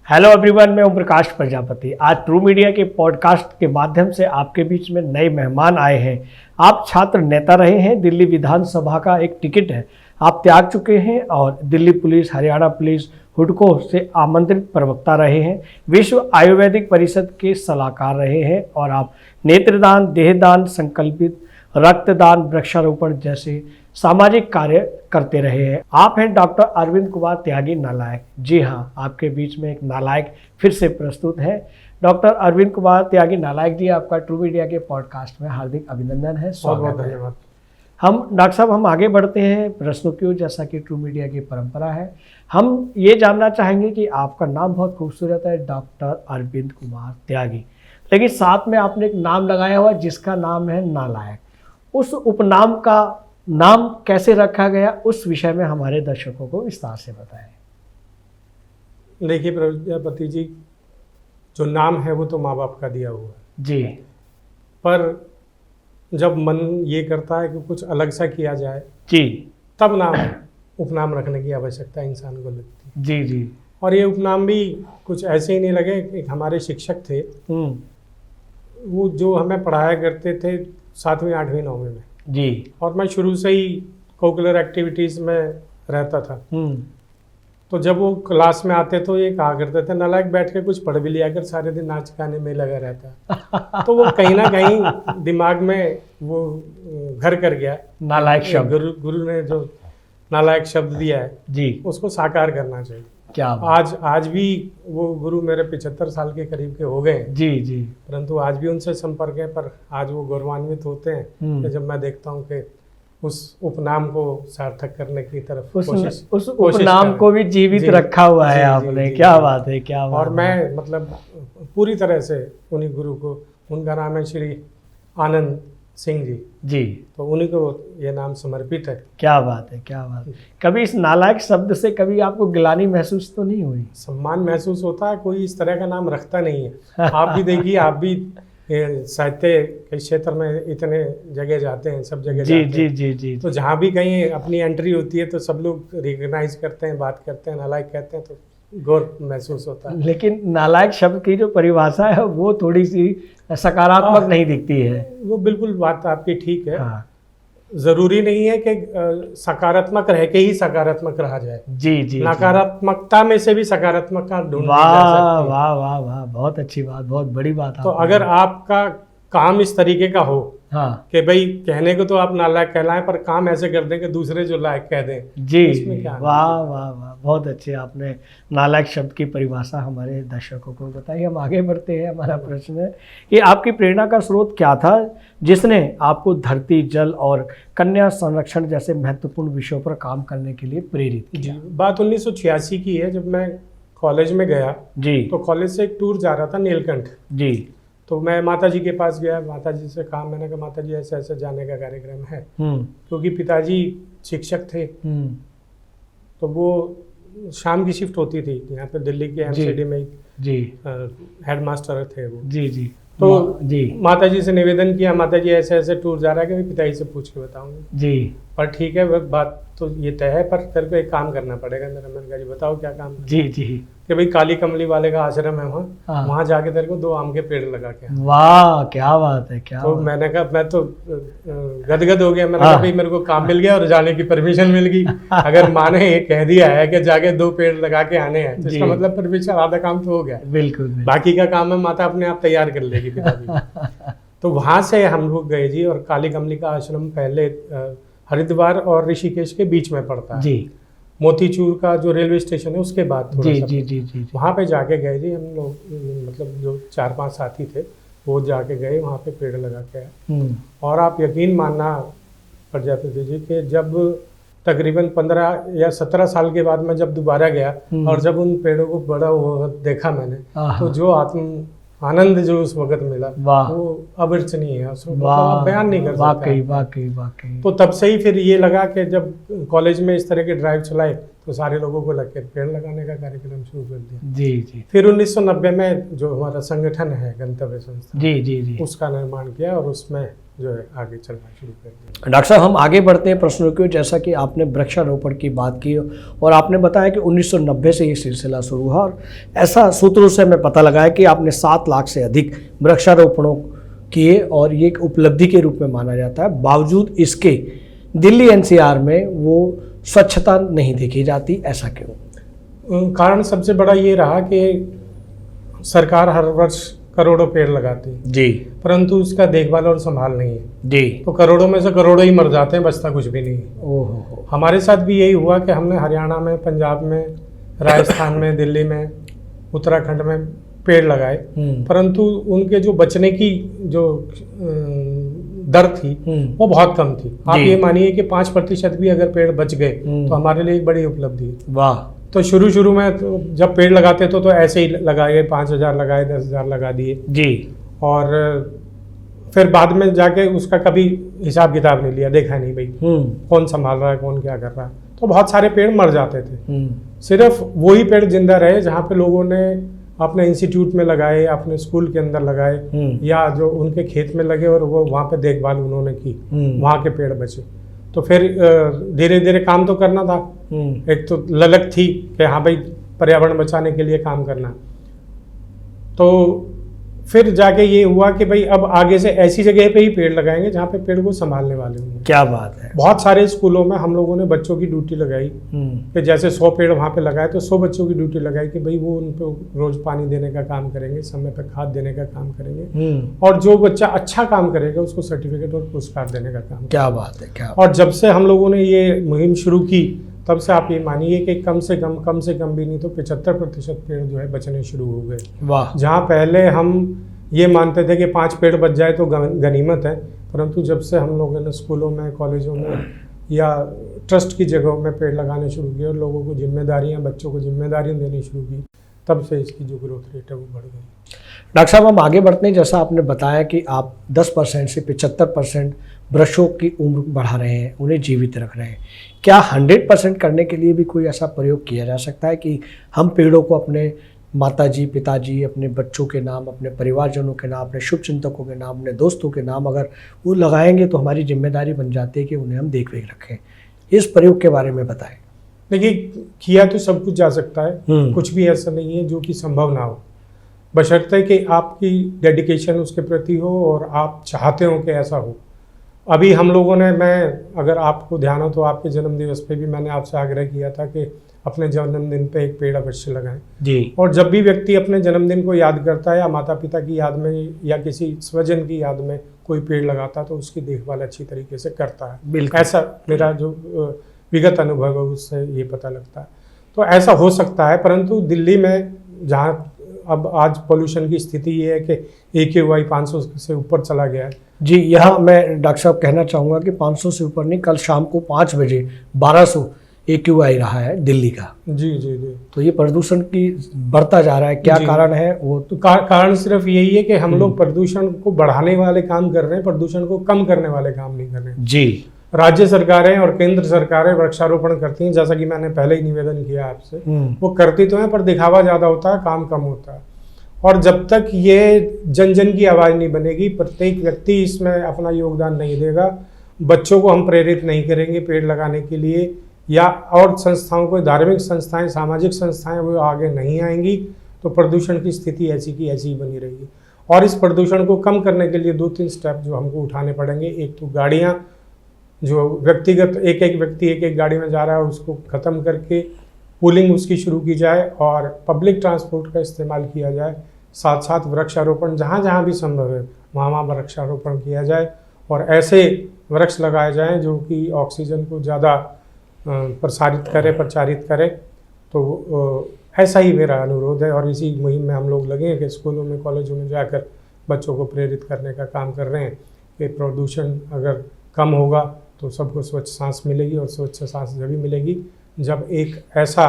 Hello everyone, मैं ओम प्रकाश प्रजापति। आज true media के पॉडकास्ट के माध्यम से आपके बीच में नए मेहमान आए हैं। आप छात्र नेता रहे हैं, दिल्ली विधानसभा का एक टिकट है, आप त्याग चुके हैं और दिल्ली पुलिस, हरियाणा पुलिस, हुडको से आमंत्रित प्रवक्ता रहे हैं, विश्व आयुर्वेदिक परिषद के सलाहकार रहे हैं और आप नेत्रदान, देहदान, संकल्पित रक्तदान, वृक्षारोपण जैसे सामाजिक कार्य करते रहे हैं। आप हैं डॉक्टर अरविंद कुमार त्यागी नालायक। जी हाँ, आपके बीच में एक नालायक फिर से प्रस्तुत है। डॉक्टर अरविंद कुमार त्यागी नालायक जी, आपका ट्रू मीडिया के पॉडकास्ट में हार्दिक अभिनंदन है, स्वागत है। धन्यवाद। हम डॉक्टर साहब, हम आगे बढ़ते हैं प्रश्नों की ओर, जैसा कि ट्रू मीडिया की परंपरा है। हम ये जानना चाहेंगे कि आपका नाम बहुत खूबसूरत है, डॉक्टर अरविंद कुमार त्यागी, लेकिन साथ में आपने एक नाम लगाया हुआ जिसका नाम है नालायक। उस उपनाम का नाम कैसे रखा गया, उस विषय में हमारे दर्शकों को विस्तार से बताएं। देखिए प्रजापति जी, जो नाम है वो तो माँ बाप का दिया हुआ है जी, पर जब मन ये करता है कि कुछ अलग सा किया जाए जी तब नाम उपनाम रखने की आवश्यकता इंसान को लगती है। जी जी। और ये उपनाम भी कुछ ऐसे ही नहीं लगे। एक हमारे शिक्षक थे, वो जो हमें पढ़ाया करते थे 7वीं 8वीं 9वीं में जी, और मैं शुरू से ही कोकुलर एक्टिविटीज़ में रहता था। तो जब वो क्लास में आते तो ये कहा करते थे, नालायक बैठ के कुछ पढ़ भी लिया कर, सारे दिन नाच गाने में लगा रहता है। तो वो कहीं ना कहीं दिमाग में वो घर कर गया। नालायक शब्द गुरु ने जो नालायक शब्द दिया है जी, उसको साकार करना चाहिए। क्या बात। आज भी वो गुरु मेरे 75 साल के करीब के हो गए हैं जी जी, परंतु आज भी उनसे संपर्क है। पर आज वो गौरवान्वित होते हैं कि जब मैं देखता हूँ कि उस उपनाम को सार्थक करने की तरफ उस उपनाम को भी जीवित रखा हुआ है आपने। क्या बात है, क्या बात। और मैं मतलब पूरी तरह से उन्हीं गुरु को, उनका नाम है श्री आनंद सिंह जी जी, तो उन्हीं को ये नाम समर्पित है। क्या बात है, क्या बात है। कभी इस नालायक शब्द से कभी आपको गिलानी महसूस तो नहीं हुई? सम्मान महसूस होता है, कोई इस तरह का नाम रखता नहीं है। आप भी देखिए, आप भी साहित्य के क्षेत्र में इतने जगह जाते हैं, सब जगह जी जाते जी हैं। जी जी, तो जहाँ भी कहीं अपनी एंट्री होती है तो सब लोग रिकग्नाइज करते हैं, बात करते हैं, नालायक कहते हैं, तो गौरव महसूस होता है। लेकिन नालायक शब्द की जो परिभाषा है वो थोड़ी सी सकारात्मक नहीं दिखती है। वो बिल्कुल बात आपकी ठीक है। हाँ। जरूरी नहीं है कि सकारात्मक रह के ही सकारात्मक रहा जाए। जी जी, नकारात्मकता में से भी सकारात्मक का ढूंढ वाह जा सकती है। वाह वाह वाह, बहुत अच्छी बात, बहुत बड़ी बात। तो अगर आपका काम इस तरीके का हो हाँ कि भाई कहने को तो आप नालायक कहलाएं पर काम ऐसे कर दें कि दूसरे जो लायक कह दें, जी, इसमें क्या वाह वाह वाह, बहुत अच्छे आपने नालायक शब्द की परिभाषा हमारे दर्शकों को बताई। हम आगे बढ़ते हैं। हमारा प्रश्न है कि आपकी प्रेरणा का स्रोत क्या था जिसने आपको धरती, जल और कन्या संरक्षण जैसे महत्वपूर्ण विषयों पर काम करने के लिए प्रेरित किया? बात 1986 की है, जब मैं कॉलेज में गया जी, तो कॉलेज से एक टूर जा रहा था नीलकंठ जी, तो मैं माता जी के पास गया। माता जी से कहा, मैंने कहा माता जी ऐसे ऐसे जाने का कार्यक्रम है, क्योंकि पिताजी शिक्षक थे। तो वो शाम की शिफ्ट होती थी यहाँ पे दिल्ली के एमसीडी में जी, हेडमास्टर थे वो। जी जी, तो जी, माता जी से निवेदन किया, माता जी ऐसे ऐसे टूर जा रहा है कि मैं पिताजी से पूछ के बताऊंगी। जी, पर ठीक है, वह बात तो ये तय है, पर तेरे को एक काम करना पड़ेगा। मेरा मैंने कहा जी बताओ क्या काम है? जी जी, कि भाई काली कमली वाले का आश्रम है हाँ। वहाँ जाके तेरे को 2 आम के पेड़ लगा के। वाह, क्या बात है, क्या तो बात। मैंने कहा, मैं तो गदगद हो गया। मैंने कहा भाई मेरे को काम मिल गया और जाने की परमिशन मिल गई। अगर माँ ने ये कह दिया है कि जाके 2 पेड़ लगा के आने हैं तो इसका मतलब परमिशन, आधा काम तो हो गया। बिल्कुल, बाकी का काम है माता अपने आप तैयार कर लेगी पिताजी। तो वहां से हम लोग गए जी। और काली कमली का आश्रम पहले हरिद्वार और ऋषिकेश के बीच में पड़ता है जी, मोतीचूर का जो रेलवे स्टेशन है उसके बाद थोड़ा जी सा। जी जी जी, वहाँ पे जाके गए जी हम लोग, मतलब जो 4-5 साथी थे वो जाके गए, वहाँ पे पेड़ लगा के आए। और आप यकीन मानना प्रजापति जी कि जब तकरीबन 15 या 17 साल के बाद मैं जब दोबारा गया और जब उन पेड़ों को बड़ा हुआ देखा मैंने, तो जो आनंद जो उस वक्त मिला वो अवर्चनीय है, उसको मतलब बयान नहीं कर सकता। वाकई वाकई वाकई। तो तब से ही फिर ये लगा कि जब कॉलेज में इस तरह के ड्राइव चलाए तो सारे लोगों को लग के पेड़ लगाने का कार्यक्रम शुरू कर दिया। जी जी। फिर 1990 में जो हमारा संगठन है गंतव्य संस्था, जी जी जी, उसका निर्माण किया और उसमें जो है आगे चलना शुरू कर दिया। डॉक्टर साहब, हम आगे बढ़ते हैं प्रश्नों की ओर। जैसा कि आपने वृक्षारोपण की बात की और आपने बताया कि 1990 से ये सिलसिला शुरू हुआ, और ऐसा सूत्रों से हमें पता लगा है कि आपने 7 लाख से अधिक वृक्षारोपणों किए और ये एक उपलब्धि के रूप में माना जाता है। बावजूद इसके दिल्ली एनसीआर में वो स्वच्छता नहीं देखी जाती, ऐसा क्यों? कारण सबसे बड़ा ये रहा कि सरकार हर वर्ष करोड़ों पेड़ लगाती है जी, परंतु उसका देखभाल और संभाल नहीं है। जी। तो करोड़ों में से करोड़ों ही मर जाते हैं, बचता कुछ भी नहीं है। ओहो। हमारे साथ भी यही हुआ कि हमने हरियाणा में, पंजाब में, राजस्थान में, दिल्ली में, उत्तराखंड में पेड़ लगाए, परंतु उनके जो बचने की जो दर थी वो बहुत कम थी। आप ये मानिए कि 5% भी अगर पेड़ बच गए तो हमारे लिए एक बड़ी उपलब्धि है। वाह। तो शुरू में तो जब पेड़ लगाते तो ऐसे ही लगाए, 5,000 लगाए, 10,000 लगा दिए जी, और फिर बाद में जाके उसका कभी हिसाब किताब नहीं लिया, देखा नहीं भाई कौन संभाल रहा है, कौन क्या कर रहा है। तो बहुत सारे पेड़ मर जाते थे। सिर्फ वही पेड़ जिंदा रहे जहाँ पे लोगों ने अपने इंस्टीट्यूट में लगाए, अपने स्कूल के अंदर लगाए, या जो उनके खेत में लगे और वो वहाँ पे देखभाल उन्होंने की, वहाँ के पेड़ बचे। तो फिर धीरे धीरे काम तो करना था। एक तो ललक थी कि हाँ भाई पर्यावरण बचाने के लिए काम करना। तो फिर जाके ये हुआ कि भाई अब आगे से ऐसी जगह पे ही पेड़ लगाएंगे जहाँ पे पेड़ को संभालने वाले होंगे। क्या बात है। बहुत सारे स्कूलों में हम लोगों ने बच्चों की ड्यूटी लगाई कि जैसे 100 पेड़ वहाँ पे लगाए तो 100 बच्चों की ड्यूटी लगाई कि भाई वो उन पे रोज पानी देने का काम करेंगे, समय पे खाद देने का काम करेंगे, और जो बच्चा अच्छा काम करेगा उसको सर्टिफिकेट और पुरस्कार देने का काम। क्या बात है, क्या। और जब से हम लोगों ने ये मुहिम शुरू की तब से आप ये मानिए कि कम से कम भी नहीं तो 75% पेड़ जो है बचने शुरू हो गए। वाह। जहाँ पहले हम ये मानते थे कि 5 पेड़ बच जाए तो गनीमत है, परंतु जब से हम लोगों ने स्कूलों में, कॉलेजों में या ट्रस्ट की जगहों में पेड़ लगाने शुरू किए और लोगों को जिम्मेदारियां, बच्चों को जिम्मेदारियां देनी शुरू की, तब से इसकी जो ग्रोथ रेट है वो बढ़ गई। डॉक्टर साहब, हम आगे बढ़ते हैं। जैसा आपने बताया कि आप 10% से 75% वृक्षों की उम्र बढ़ा रहे हैं, उन्हें जीवित रख रहे हैं। क्या 100% करने के लिए भी कोई ऐसा प्रयोग किया जा सकता है कि हम पेड़ों को अपने माताजी, पिताजी, अपने बच्चों के नाम, अपने परिवारजनों के नाम, अपने शुभचिंतकों के नाम, अपने दोस्तों के नाम अगर वो लगाएंगे तो हमारी जिम्मेदारी बन जाती है कि उन्हें हम देख रेख रखें? इस प्रयोग के बारे में बताएं। देखिए, किया तो सब कुछ जा सकता है, कुछ भी ऐसा नहीं है जो कि संभव ना हो, बशर्ते कि आपकी डेडिकेशन उसके प्रति हो और आप चाहते हो कि ऐसा हो। अभी हम लोगों ने, मैं अगर आपको ध्यान हो तो आपके जन्मदिवस पे भी मैंने आपसे आग्रह किया था कि अपने जन्मदिन पे एक पेड़ अवश्य लगाएं जी। और जब भी व्यक्ति अपने जन्मदिन को याद करता है या माता पिता की याद में या किसी स्वजन की याद में कोई पेड़ लगाता है तो उसकी देखभाल अच्छी तरीके से करता है। ऐसा मेरा जो विगत अनुभव है उससे ये पता लगता है। तो ऐसा हो सकता है, परंतु दिल्ली में जहाँ अब आज पोल्यूशन की स्थिति ये है कि AQI 500 से ऊपर चला गया है जी। यहाँ मैं डॉक्टर साहब कहना चाहूँगा कि 500 से ऊपर नहीं, कल शाम को 5 बजे 1200 AQI रहा है दिल्ली का। जी जी जी। तो ये प्रदूषण की बढ़ता जा रहा है, क्या कारण है वो? तो कारण सिर्फ यही है कि हम लोग प्रदूषण को बढ़ाने वाले काम कर रहे हैं, प्रदूषण को कम करने वाले काम नहीं कर रहे हैं जी। राज्य सरकारें और केंद्र सरकारें वृक्षारोपण करती हैं, जैसा कि मैंने पहले ही निवेदन किया आपसे, वो करती तो है पर दिखावा ज्यादा होता है, काम कम होता है। और जब तक ये जन जन की आवाज नहीं बनेगी, प्रत्येक व्यक्ति इसमें अपना योगदान नहीं देगा, बच्चों को हम प्रेरित नहीं करेंगे पेड़ लगाने के लिए, या और संस्थाओं को, धार्मिक संस्थाएं, सामाजिक संस्थाएं वो आगे नहीं आएंगी, तो प्रदूषण की स्थिति ऐसी की ऐसी ही बनी रहेगी। और इस प्रदूषण को कम करने के लिए 2-3 स्टेप जो हमको उठाने पड़ेंगे। एक तो गाड़ियाँ, जो व्यक्तिगत एक व्यक्ति एक गाड़ी में जा रहा है उसको ख़त्म करके पूलिंग उसकी शुरू की जाए और पब्लिक ट्रांसपोर्ट का इस्तेमाल किया जाए। साथ साथ वृक्षारोपण जहाँ जहाँ भी संभव है वहाँ वृक्षारोपण किया जाए और ऐसे वृक्ष लगाए जाएं जो कि ऑक्सीजन को ज़्यादा प्रचारित करे। तो ऐसा ही मेरा अनुरोध है और इसी मुहिम में हम लोग लगे हैं कि स्कूलों में, कॉलेजों में जाकर बच्चों को प्रेरित करने का काम कर रहे हैं कि प्रदूषण अगर कम होगा तो सबको स्वच्छ सांस मिलेगी, और स्वच्छ सांस जब मिलेगी जब एक ऐसा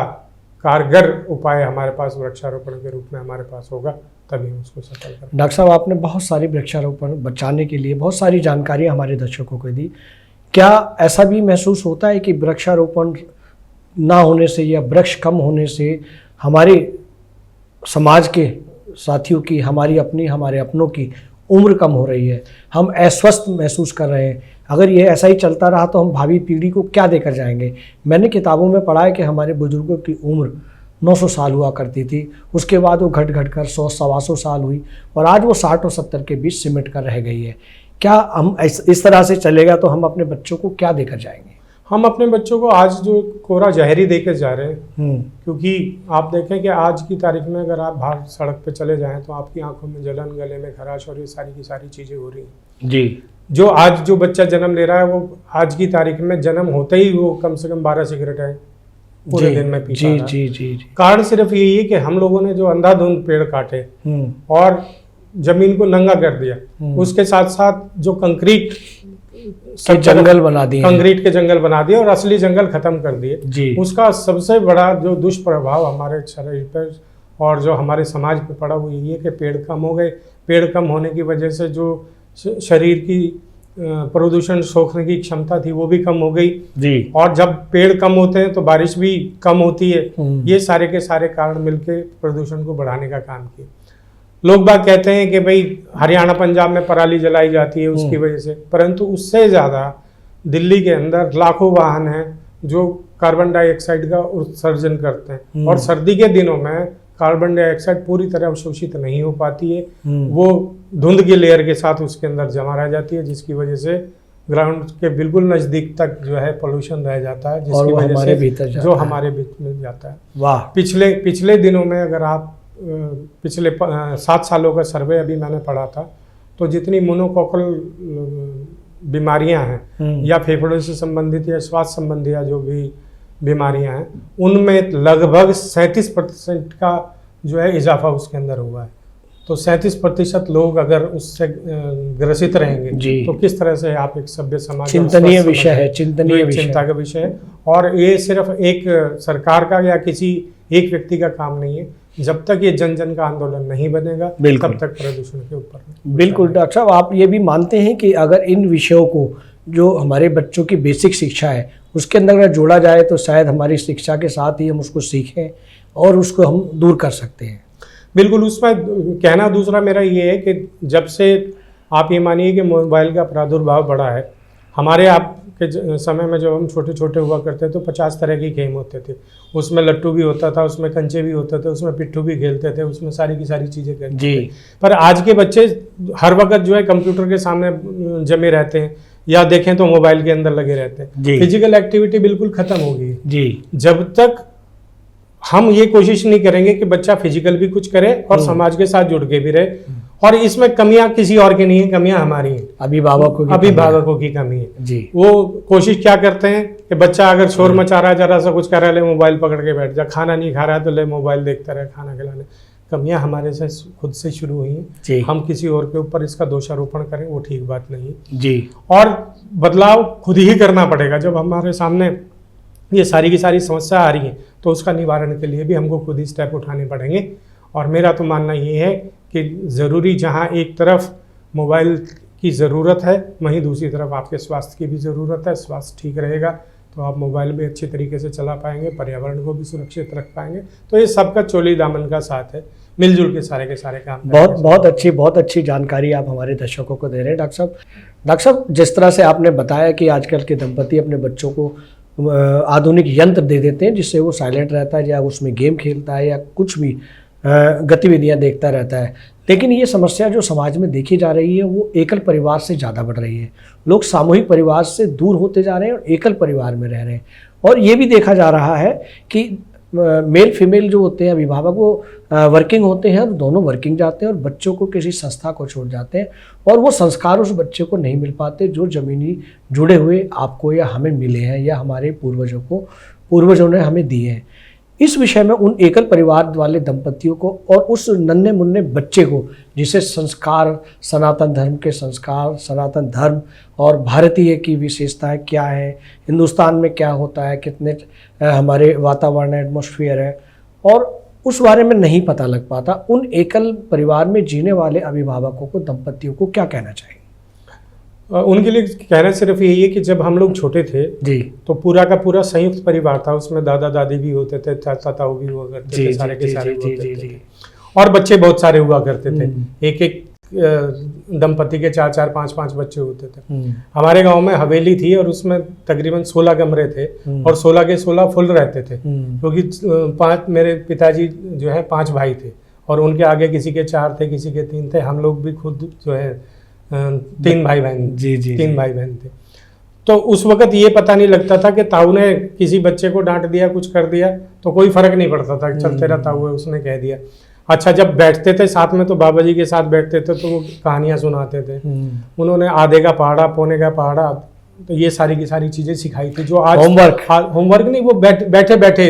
कारगर उपाय हमारे पास वृक्षारोपण के रूप में हमारे पास होगा, तभी हम उसको सफल करेंगे। डॉक्टर साहब, आपने बहुत सारी वृक्षारोपण बचाने के लिए बहुत सारी जानकारी हमारे दर्शकों को दी। क्या ऐसा भी महसूस होता है कि वृक्षारोपण ना होने से या वृक्ष कम होने से हमारे समाज के साथियों की, हमारे अपनों की उम्र कम हो रही है, हम अस्वस्थ महसूस कर रहे हैं। अगर ये ऐसा ही चलता रहा तो हम भावी पीढ़ी को क्या देकर जाएंगे। मैंने किताबों में पढ़ा है कि हमारे बुजुर्गों की उम्र 900 साल हुआ करती थी, उसके बाद वो घट घट कर 100-125 साल हुई और आज वो 60 और 70 के बीच सिमट कर रह गई है। क्या हम इस तरह से चलेगा तो हम अपने बच्चों को क्या देकर जाएंगे? हम अपने बच्चों को आज जो कोरा जहरी देकर जा रहे हैं, क्योंकि आप देखें कि आज की तारीख में अगर आप बाहर सड़क पे चले जाएं तो आपकी आंखों में जलन, गले में खराश और ये सारी की सारी चीज़ें हो रही हैं जी। जो आज जो बच्चा जन्म ले रहा है वो आज की तारीख में जन्म होते ही वो कम से कम 12 सिगरेटें पूरे दिन में पीता है। जी। कारण सिर्फ यही है कि हम लोगों ने जो अंधाधुंध पेड़ काटे और जमीन को नंगा कर दिया, उसके साथ साथ जो कंक्रीट जंगल बना दिए, कंक्रीट के जंगल बना दिए और असली जंगल खत्म कर दिए। उसका सबसे बड़ा जो दुष्प्रभाव हमारे शरीर पर और जो हमारे समाज पे पड़ा वो यही है कि पेड़ कम हो गए। पेड़ कम होने की वजह से जो शरीर की प्रदूषण सोखने की क्षमता थी वो भी कम हो गई जी। और जब पेड़ कम होते हैं तो बारिश भी कम होती है। ये सारे के सारे कारण मिलके प्रदूषण को बढ़ाने का काम किया। लोग बात कहते हैं कि भाई हरियाणा पंजाब में पराली जलाई जाती है उसकी वजह से, परंतु उससे ज़्यादा दिल्ली के अंदर लाखों वाहन हैं जो कार्बन डाइऑक्साइड का उत्सर्जन करते हैं और सर्दी के दिनों में कार्बन डाइऑक्साइड पूरी तरह अवशोषित नहीं हो पाती है, वो धुंध की लेयर के साथ उसके अंदर जमा रह जाती है, जिसकी वजह से ग्राउंड के बिल्कुल नज़दीक तक जो है पोल्यूशन रह जाता है, जिसकी वजह से जो हमारे बीच में जाता है। वाह। पिछले दिनों में अगर आप पिछले 7 सालों का सर्वे अभी मैंने पढ़ा था तो जितनी मोनोकोकल बीमारियां हैं या फेफड़ों से संबंधित या श्वास संबंधी या जो भी बीमारियां हैं उनमें लगभग 37% का जो है इजाफा उसके अंदर हुआ है। तो 37% लोग अगर उससे ग्रसित रहेंगे तो किस तरह से आप एक सभ्य समाज, चिंतनीय विषय है, चिंता का विषय है। और ये सिर्फ एक सरकार का या किसी एक व्यक्ति का काम नहीं है, जब तक ये जन जन का आंदोलन नहीं बनेगा तब तक प्रदूषण के ऊपर। बिल्कुल डॉक्टर साहब, आप ये भी मानते हैं कि अगर इन विषयों को जो हमारे बच्चों की बेसिक शिक्षा है उसके अंदर अगर जोड़ा जाए तो शायद हमारी शिक्षा के साथ ही हम उसको सीखें और उसको हम दूर कर सकते हैं? बिल्कुल। उसमें कहना दूसरा मेरा ये है कि जब से आप ये मानिए कि मोबाइल का प्रादुर्भाव बढ़ा है, हमारे आपके समय में जब हम छोटे छोटे हुआ करते तो 50 तरह की गेम होते थे, उसमें लट्टू भी होता था, उसमें कंचे भी होते थे, उसमें पिट्ठू भी खेलते थे, उसमें सारी की सारी चीज़ें करते थे। पर आज के बच्चे हर वक्त जो है कंप्यूटर के सामने जमे रहते हैं या देखें तो मोबाइल के अंदर लगे रहते हैं। फिजिकल एक्टिविटी बिल्कुल खत्म हो गई जी। जब तक हम ये कोशिश नहीं करेंगे कि बच्चा फिजिकल भी कुछ करे और समाज के साथ जुड़ के भी रहे, और इसमें कमियां किसी और की नहीं है, कमियां हमारी हैं, अभिभावकों की कमी है जी। वो कोशिश क्या करते हैं कि बच्चा अगर शोर मचा रहा है, जरा सा कुछ कर रहा है, ले मोबाइल पकड़ के बैठ जा, खाना नहीं खा रहा है तो ले मोबाइल देखता रहे खाना खिलाने। कमियां हमारे से खुद से शुरू हुई हैं, हम किसी और के ऊपर इसका दोषारोपण करें वो ठीक बात नहीं है जी। और बदलाव खुद ही करना पड़ेगा। जब हमारे सामने ये सारी की सारी समस्या आ रही है तो उसका निवारण के लिए भी हमको खुद ही स्टेप उठाने पड़ेंगे। और मेरा तो मानना ये है कि ज़रूरी जहाँ एक तरफ मोबाइल की ज़रूरत है वहीं दूसरी तरफ आपके स्वास्थ्य की भी ज़रूरत है। स्वास्थ्य ठीक रहेगा तो आप मोबाइल भी अच्छी तरीके से चला पाएंगे, पर्यावरण को भी सुरक्षित रख पाएंगे। तो ये सबका चोली दामन का साथ है, मिलजुल के सारे काम। बहुत अच्छी जानकारी आप हमारे दर्शकों को दे रहे हैं डॉक्टर साहब। जिस तरह से आपने बताया कि आजकल के दंपति अपने बच्चों को आधुनिक यंत्र दे देते हैं जिससे वो साइलेंट रहता है या उसमें गेम खेलता है या कुछ भी गतिविधियां देखता रहता है, लेकिन ये समस्या जो समाज में देखी जा रही है वो एकल परिवार से ज़्यादा बढ़ रही है। लोग सामूहिक परिवार से दूर होते जा रहे हैं और एकल परिवार में रह रहे हैं। और ये भी देखा जा रहा है कि मेल फीमेल जो होते हैं अभिभावक वो वर्किंग होते हैं और दोनों वर्किंग जाते हैं और बच्चों को किसी संस्था को छोड़ जाते हैं और वो संस्कार उस बच्चे को नहीं मिल पाते जो ज़मीनी जुड़े हुए आपको या हमें मिले हैं या हमारे पूर्वजों ने हमें दिए हैं। इस विषय में उन एकल परिवार वाले दंपतियों को और उस नन्हे मुन्ने बच्चे को जिसे संस्कार, सनातन धर्म के संस्कार, सनातन धर्म और भारतीय की विशेषताएं क्या है, हिंदुस्तान में क्या होता है, कितने हमारे वातावरण एटमॉस्फेयर है, और उस बारे में नहीं पता लग पाता, उन एकल परिवार में जीने वाले अभिभावकों को, दंपतियों को क्या कहना चाहिए? उनके लिए कहना सिर्फ यही है कि जब हम लोग छोटे थे जी तो पूरा का पूरा संयुक्त परिवार था, उसमें दादा दादी भी होते थे, चाचा ताऊ भी हुआ करते थे, सारे के सारे होते थे और बच्चे बहुत सारे हुआ करते थे। एक एक दंपति के 4-4, 5-5 बच्चे होते थे। हमारे गांव में हवेली थी और उसमें तकरीबन 16 कमरे थे और 16 के 16 फुल रहते थे, क्योंकि मेरे पिताजी जो है 5 भाई थे और उनके आगे किसी के 4 थे, किसी के 3 थे। हम लोग भी खुद जो है 3 भाई बहन, 3 भाई बहन थे। तो उस वक्त ये पता नहीं लगता था कि ताऊ ने किसी बच्चे को डांट दिया, कुछ कर दिया तो कोई फर्क नहीं पड़ता था, चल तेरा ताऊ है उसने कह दिया। अच्छा, जब बैठते थे साथ में तो बाबा जी के साथ बैठते थे तो वो कहानियां सुनाते थे। उन्होंने आधे का पहाड़ा, पौने का पहाड़ा, तो ये सारी की सारी चीजें सिखाई थी जो आज होमवर्क नहीं, वो बैठे बैठे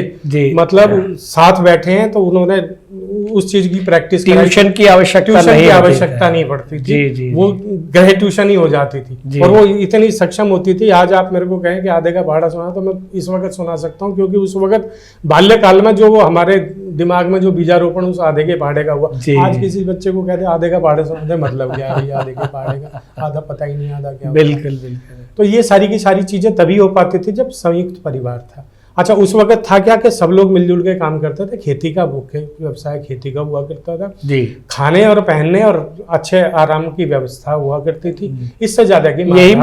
मतलब साथ बैठे हैं तो उन्होंने उस चीज की प्रैक्टिस, ट्यूशन की आवश्यकता नहीं पड़ती थी। वो गृह ट्यूशन ही हो जाती थी और वो इतनी सक्षम होती थी। आज आप मेरे को कहें कि आधे का पहाड़ा सुना तो मैं इस वक्त सुना सकता हूँ, क्योंकि उस वक्त बाल्यकाल में जो वो हमारे दिमाग में जो बीजारोपण उस आधे के पहाड़े का हुआ। आज किसी बच्चे को कहते आधे का पहाड़े सुना दे, मतलब क्या है आधे के पहाड़े का, आधा पता ही नहीं आधा क्या। बिल्कुल। तो ये सारी की सारी चीजें तभी हो पाती थी जब संयुक्त परिवार था। अच्छा, उस वक्त था क्या कि सब लोग मिलजुल के काम करते थे। खेती का मुख्य व्यवसाय खेती का हुआ करता था जी। खाने और पहनने और अच्छे आराम की व्यवस्था हुआ करती थी। इससे ज्यादा की यही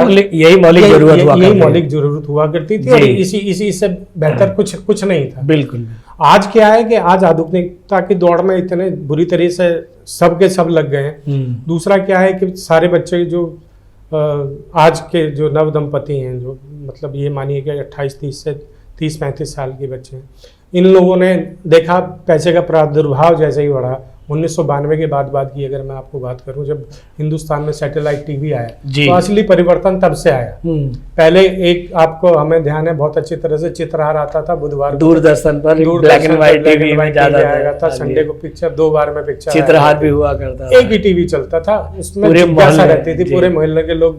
मौलिक जरूरत हुआ करती थी और इसी से बेहतर कुछ नहीं था। बिल्कुल। आज क्या है कि आज आधुनिकता की दौड़ में इतने बुरी तरह से सब के सब लग गए हैं। दूसरा क्या है कि सारे बच्चे जो आज के जो नव दंपति हैं, जो मतलब ये मानिए कि 28-30 साल के बच्चे हैं, इन लोगों ने देखा पैसे का प्रादुर्भाव जैसे ही बढ़ा। 1992 के बाद की अगर मैं आपको बात करूं, जब हिंदुस्तान में सैटेलाइट टीवी आया तो असली परिवर्तन तब से आया। पहले एक आपको हमें ध्यान है बहुत अच्छी तरह से चित्रहार आता था बुधवार दूरदर्शन पर, ब्लैक एंड व्हाइट टीवी में ज्यादा आया था। संडे को पिक्चर 2 बार में पिक्चर चित्रहार भी हुआ करता था। एक ही टीवी चलता था, उसमें जिज्ञासा रहती थी, पूरे मोहल्ले के लोग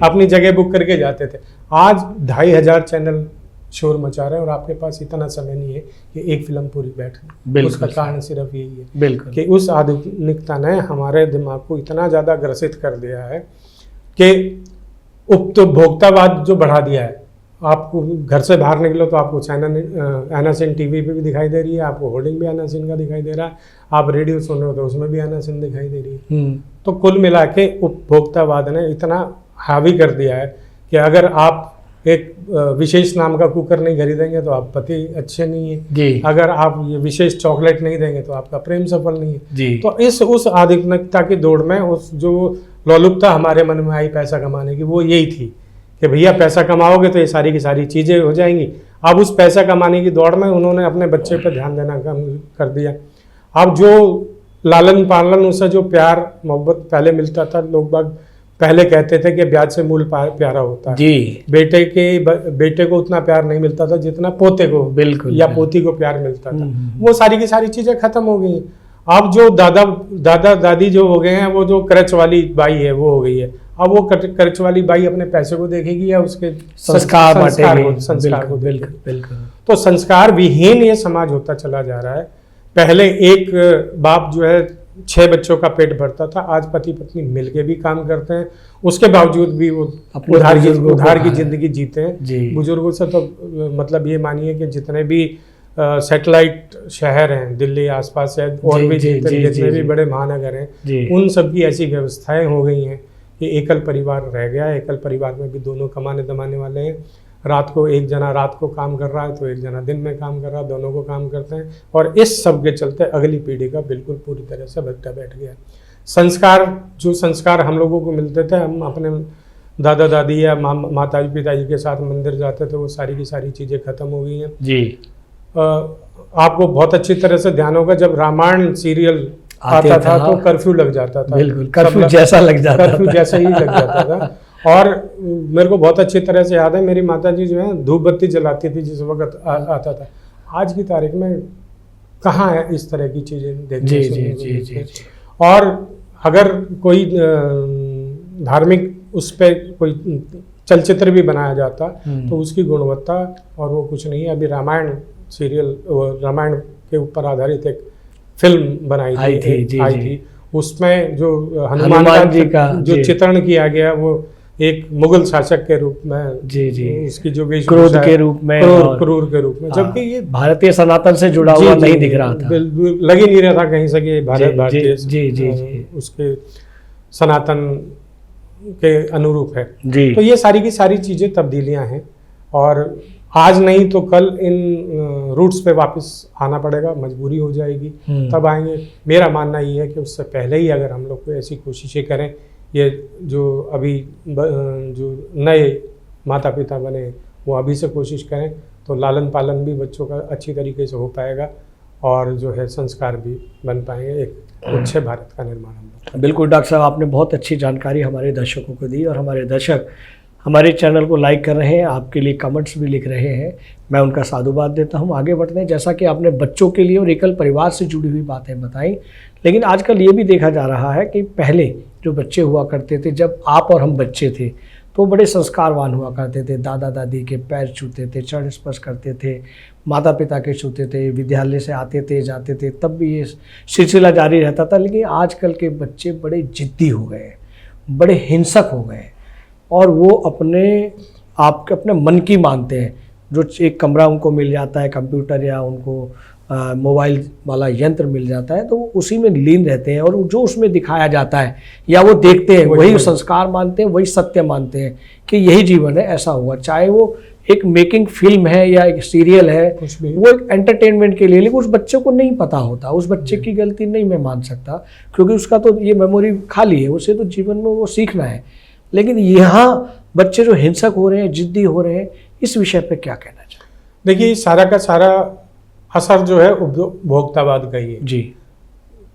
अपनी जगह बुक करके जाते थे। आज 2500 चैनल शोर मचा रहे हैं और आपके पास इतना समय नहीं है कि एक फिल्म पूरी बैठे। उसका कारण सिर्फ यही है कि उस आधुनिकता ने हमारे दिमाग को इतना ज्यादा ग्रसित कर दिया है कि उपभोक्तावाद जो बढ़ा दिया है। आपको घर से बाहर निकलो तो आपको आना सिंह टीवी पे भी दिखाई दे रही है, आपको होर्डिंग भी आना सिंह का दिखाई दे रहा है, आप रेडियो सुन रहे हो तो उसमें भी आना सिंह दिखाई दे रही है। तो कुल मिला के उपभोक्तावाद ने इतना हावी कर दिया है कि अगर आप एक विशेष नाम का कुकर नहीं खरीदेंगे तो आप पति अच्छे नहीं है, अगर आप ये विशेष चॉकलेट नहीं देंगे तो आपका प्रेम सफल नहीं है। तो उस आधुनिकता की दौड़ में उस जो लोलुपता हमारे मन में आई पैसा कमाने की, वो यही थी कि भैया पैसा कमाओगे तो ये सारी की सारी चीज़ें हो जाएंगी। अब उस पैसा कमाने की दौड़ में उन्होंने अपने बच्चे पर ध्यान देना कम कर दिया। अब जो लालन पालन, उससे जो प्यार मोहब्बत पहले मिलता था, लोग बाग पहले कहते थे कि ब्याज से मूल प्यारा होता है जी। बेटे को उतना प्यार नहीं मिलता था जितना पोते को या पोती को प्यार मिलता था। वो सारी की सारी चीजें खत्म हो गई। अब जो दादा दादी जो हो गए हैं, वो जो कर्ज वाली बाई है वो हो गई है। अब वो कर्ज वाली बाई अपने पैसे को देखेगी या उसके संस्कार को देखेगी। तो संस्कार विहीन ये समाज होता चला जा रहा है। पहले एक बाप जो है 6 बच्चों का पेट भरता था, आज पति पत्नी मिलके भी काम करते हैं, उसके बावजूद भी वो उधार की जिंदगी जीते हैं। बुजुर्गों से तो मतलब ये मानिए कि जितने भी सैटेलाइट शहर हैं दिल्ली आसपास है और भी जितने भी बड़े महानगर हैं, उन सब की ऐसी व्यवस्थाएं हो गई हैं कि एकल परिवार रह गया है। एकल परिवार में भी दोनों कमाने दमाने वाले हैं। रात को एक जना रात को काम कर रहा है तो एक जना दिन में काम कर रहा है, दोनों को काम करते हैं। और इस सब के चलते अगली पीढ़ी का बिल्कुल पूरी तरह से भट्टा बैठ गया। जो संस्कार हम लोगों को मिलते थे, हम अपने दादा दादी या माता पिताजी के साथ मंदिर जाते थे, वो सारी की सारी चीज़ें खत्म हो गई हैं जी। आपको बहुत अच्छी तरह से ध्यान होगा, जब रामायण सीरियल आता था तो कर्फ्यू लग जाता था, बिल्कुल कर्फ्यू जैसा लग जाता कर्फ्यू जैसा ही लग जाता था। और मेरे को बहुत अच्छी तरह से याद है, मेरी माताजी जो है धूप बत्ती जलाती थी जिस वक्त आता था। आज की तारीख में कहाँ है इस तरह की चीज़ें देखने जी। और अगर कोई धार्मिक उस पर कोई चलचित्र भी बनाया जाता तो उसकी गुणवत्ता और वो कुछ नहीं है। अभी रामायण सीरियल, रामायण के ऊपर आधारित एक फिल्म बनाई थी। उसमें जो हनुमान जी का जो चित्रण किया गया वो एक मुगल शासक के रूप में जी उसकी जो क्रोध के रूप में, क्रूर के रूप में, जबकि ये भारतीय सनातन से जुड़ा हुआ नहीं दिख रहा था, लग ही नहीं रहा था कहीं से कि भारतीय उसके सनातन के अनुरूप है। जी। तो ये सारी की सारी चीज़ें तब्दीलियां हैं और आज नहीं तो कल इन रूट्स पे वापस आना पड़ेगा, मजबूरी हो जाएगी, तब आएंगे। मेरा मानना ये है कि उससे पहले ही अगर हम लोग को ऐसी कोशिशें करें, ये जो अभी जो नए माता पिता बने वो अभी से कोशिश करें तो लालन पालन भी बच्चों का अच्छी तरीके से हो पाएगा और जो है संस्कार भी बन पाएंगे, एक अच्छे भारत का निर्माण हम लोग। बिल्कुल डॉक्टर साहब, आपने बहुत अच्छी जानकारी हमारे दर्शकों को दी और हमारे दर्शक हमारे चैनल को लाइक कर रहे हैं, आपके लिए कमेंट्स भी लिख रहे हैं, मैं उनका साधुवाद देता हूं। आगे बढ़ते हैं। जैसा कि आपने बच्चों के लिए और एकल परिवार से जुड़ी हुई बातें बताई, लेकिन आजकल ये भी देखा जा रहा है कि पहले जो बच्चे हुआ करते थे, जब आप और हम बच्चे थे तो बड़े संस्कारवान हुआ करते थे, दादा दादी के पैर छूते थे, चरण स्पर्श करते थे, माता पिता के छूते थे, विद्यालय से आते थे जाते थे, तब भी ये सिलसिला जारी रहता था। लेकिन आजकल के बच्चे बड़े जिद्दी हो गए, बड़े हिंसक हो गए और वो अपने मन की मानते हैं। जो एक कमरा उनको मिल जाता है, कंप्यूटर या उनको मोबाइल वाला यंत्र मिल जाता है, तो वो उसी में लीन रहते हैं और जो उसमें दिखाया जाता है या वो देखते हैं वही संस्कार मानते हैं, वही सत्य मानते हैं कि यही जीवन है, ऐसा हुआ। चाहे वो एक मेकिंग फिल्म है या एक सीरियल है, वो एक एंटरटेनमेंट के लिए, लेकिन उस बच्चे को नहीं पता होता, उस बच्चे की गलती नहीं मैं मान सकता, क्योंकि उसका तो ये मेमोरी खाली है, उसे तो जीवन में वो सीखना है। लेकिन यहाँ बच्चे जो हिंसक हो रहे हैं, जिद्दी हो रहे हैं, इस विषय पे क्या कहना चाहिए? देखिए, सारा का सारा असर जो है उपभोक्तावाद का ही है। जी।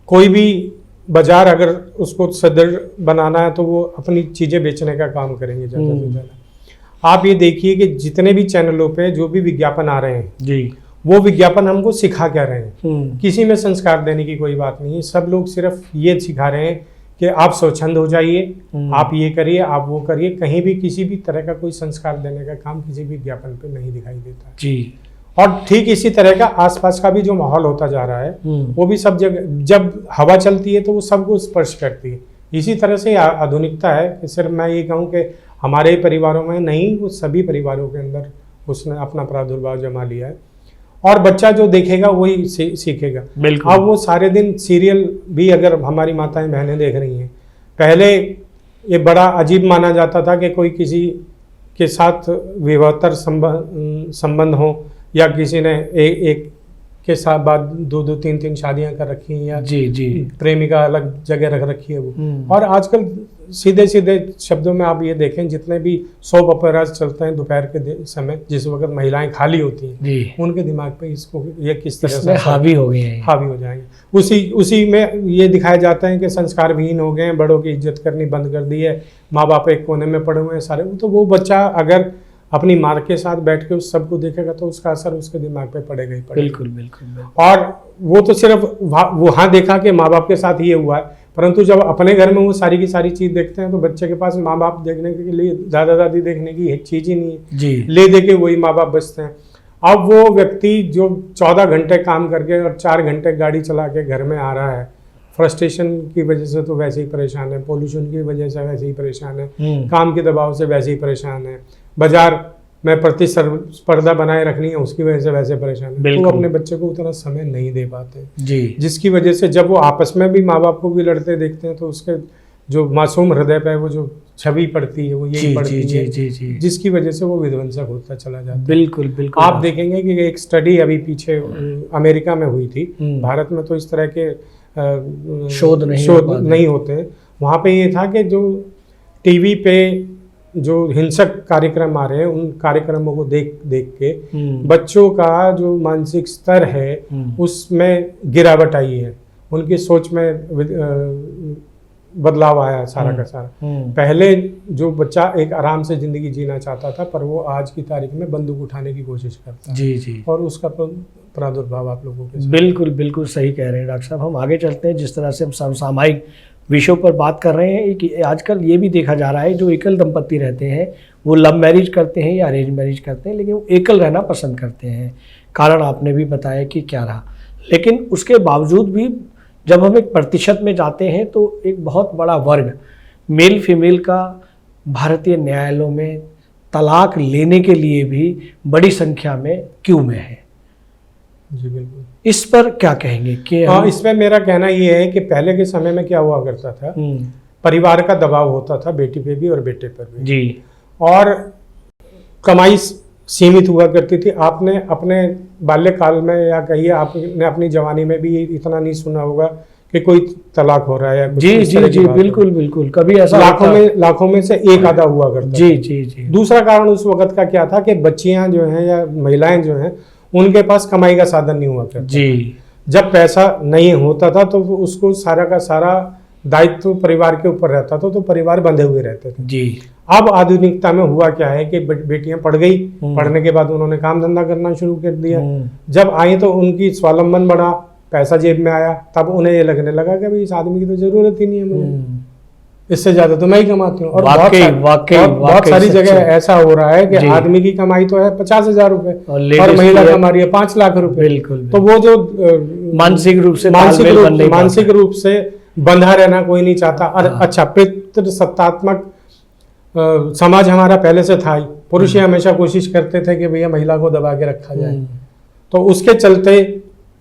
कोई भी बाजार अगर उसको सदृढ़ बनाना है तो वो अपनी चीज़ें बेचने का काम करेंगे ज़्यादा से ज़्यादा। आप ये देखिए कि जितने भी चैनलों पे जो भी विज्ञापन आ रहे हैं जी, वो विज्ञापन हमको सिखा क्या रहे हैं? किसी में संस्कार देने की कोई बात नहीं है। सब लोग सिर्फ ये सिखा रहे हैं कि आप स्वच्छंद हो जाइए, आप ये करिए, आप वो करिए। कहीं भी किसी भी तरह का कोई संस्कार देने का काम किसी भी विज्ञापन पे नहीं दिखाई देता जी। और ठीक इसी तरह का आसपास का भी जो माहौल होता जा रहा है वो भी सब जगह, जब हवा चलती है तो वो सबको स्पर्श करती है। इसी तरह से आधुनिकता है कि सिर्फ मैं ये कहूँ कि हमारे परिवारों में नहीं, वो सभी परिवारों के अंदर उसने अपना प्रादुर्भाव जमा लिया है और बच्चा जो देखेगा वही सीखेगा। अब वो सारे दिन सीरियल भी अगर हमारी माताएं बहनें देख रही हैं, पहले ये बड़ा अजीब माना जाता था कि कोई किसी के साथ विवाहतर संबंध हो या किसी ने एक के साथ बाद दो तीन शादियां कर रखी हैं या जी प्रेमिका अलग जगह रख रखी है वो। और आजकल सीधे सीधे शब्दों में आप ये देखें, जितने भी सोप ऑपेराज चलते हैं दोपहर के समय, जिस वक्त महिलाएं खाली होती हैं, उनके दिमाग पे इसको ये किस तरह से हावी हो गए हैं, हावी हो जाएंगे। उसी में ये दिखाया जाता है कि संस्कार विहीन हो गए हैं, बड़ों की इज्जत करनी बंद कर दी है, माँ बाप एक कोने में पड़े हुए हैं सारे। तो वो बच्चा अगर अपनी माँ के साथ बैठ के उस सबको देखेगा तो उसका असर उसके दिमाग पे पड़ेगा ही पड़ेगा। बिल्कुल बिल्कुल। और वो तो सिर्फ वहाँ देखा कि माँ बाप के साथ ये हुआ है, परंतु जब अपने घर में वो सारी की सारी चीज़ देखते हैं तो बच्चे के पास माँ बाप देखने के लिए, दादा दादी देखने की चीज़ ही नहीं है जी। ले दे के वही माँ बाप बचते हैं। अब वो व्यक्ति जो 14 घंटे काम करके और 4 घंटे गाड़ी चला के घर में आ रहा है, फ्रस्ट्रेशन की वजह से तो वैसे ही परेशान है, पोल्यूशन की वजह से वैसे ही परेशान है, काम के दबाव से वैसे ही परेशान है, बाजार में प्रतिस्पर्धा बनाए रखनी है उसकी वजह से वैसे परेशान है। तो अपने बच्चे को उतना समय नहीं दे पाते जी, जिसकी वजह से जब वो आपस में भी माँ बाप को भी लड़ते देखते हैं तो उसके जो मासूम हृदय पे वो जो छवि पड़ती है वो यही पड़ती है, जिसकी वजह से वो विध्वंसक होता चला जाता है। बिल्कुल बिल्कुल। आप देखेंगे कि एक स्टडी अभी पीछे अमेरिका में हुई थी, भारत में तो इस तरह के शोध नहीं होते। वहाँ पे ये था कि जो टीवी पे जो हिंसक कार्यक्रम आ रहे हैं उन कार्यक्रमों को देख के बच्चों का जो मानसिक स्तर है उसमें गिरावट आई है, उनकी सोच में बदलाव आया सारा का सारा। पहले जो बच्चा एक आराम से जिंदगी जीना चाहता था, पर वो आज की तारीख में बंदूक उठाने की कोशिश करता है। जी। और उसका प्रादुर्भाव आप लोगों के बिल्कुल बिल्कुल सही कह रहे हैं डॉक्टर साहब। हम आगे चलते हैं। जिस तरह से हम समसामयिक विषयों पर बात कर रहे हैं कि आजकल ये भी देखा जा रहा है जो एकल दंपति रहते हैं वो लव मैरिज करते हैं या अरेंज मैरिज करते हैं, लेकिन वो एकल रहना पसंद करते हैं। कारण आपने भी बताया कि क्या रहा, लेकिन उसके बावजूद भी जब हम एक प्रतिशत में जाते हैं तो एक बहुत बड़ा वर्ग मेल फीमेल का भारतीय न्यायालयों में तलाक लेने के लिए भी बड़ी संख्या में क्यू में है। जी बिल्कुल। इस पर क्या कहेंगे कि इसमें मेरा कहना ये है कि पहले के समय में क्या हुआ करता था परिवार का दबाव होता था बेटी पे भी और बेटे पर भी जी। और कमाई सीमित हुआ करती थी। आपने अपने बाल्यकाल में या कहिए आपने अपनी जवानी में भी इतना नहीं सुना होगा कि कोई तलाक हो रहा है या कुछ जी इस तरह जी की जी, बात बिल्कुल बिल्कुल, कभी ऐसा लाखों में से एक आधा हुआ करता जी था। जी जी दूसरा कारण उस वक्त का क्या था कि बच्चियां जो हैं या महिलाएं जो हैं उनके पास कमाई का साधन नहीं हुआ करता। जी जब पैसा नहीं होता था तो उसको सारा का सारा दायित्व परिवार के ऊपर रहता था, तो परिवार बंधे हुए रहते थे। जी। अब आधुनिकता में हुआ क्या है कि बेटियां पढ़ गई, पढ़ने के बाद उन्होंने काम धंधा करना शुरू कर दिया। जब आई तो उनकी स्वावलंबन बढ़ा, पैसा जेब में आया, तब उन्हें ये लगने लगा कि भाई इस आदमी की तो जरूरत ही नहीं है मुझे, इससे ज्यादा तो मैं ही कमाती हूँ। और बहुत सारी जगह ऐसा हो रहा है कि आदमी की कमाई तो है 50,000 रुपए और महिला कमा रही है 5 लाख रुपए। बिल्कुल। तो वो जो मानसिक रूप से बंधा रहना कोई नहीं चाहता। और अच्छा, पितृसत्तात्मक समाज हमारा पहले से था ही। पुरुष ही हमेशा कोशिश करते थे कि भैया महिला को दबा के रखा जाए, तो उसके चलते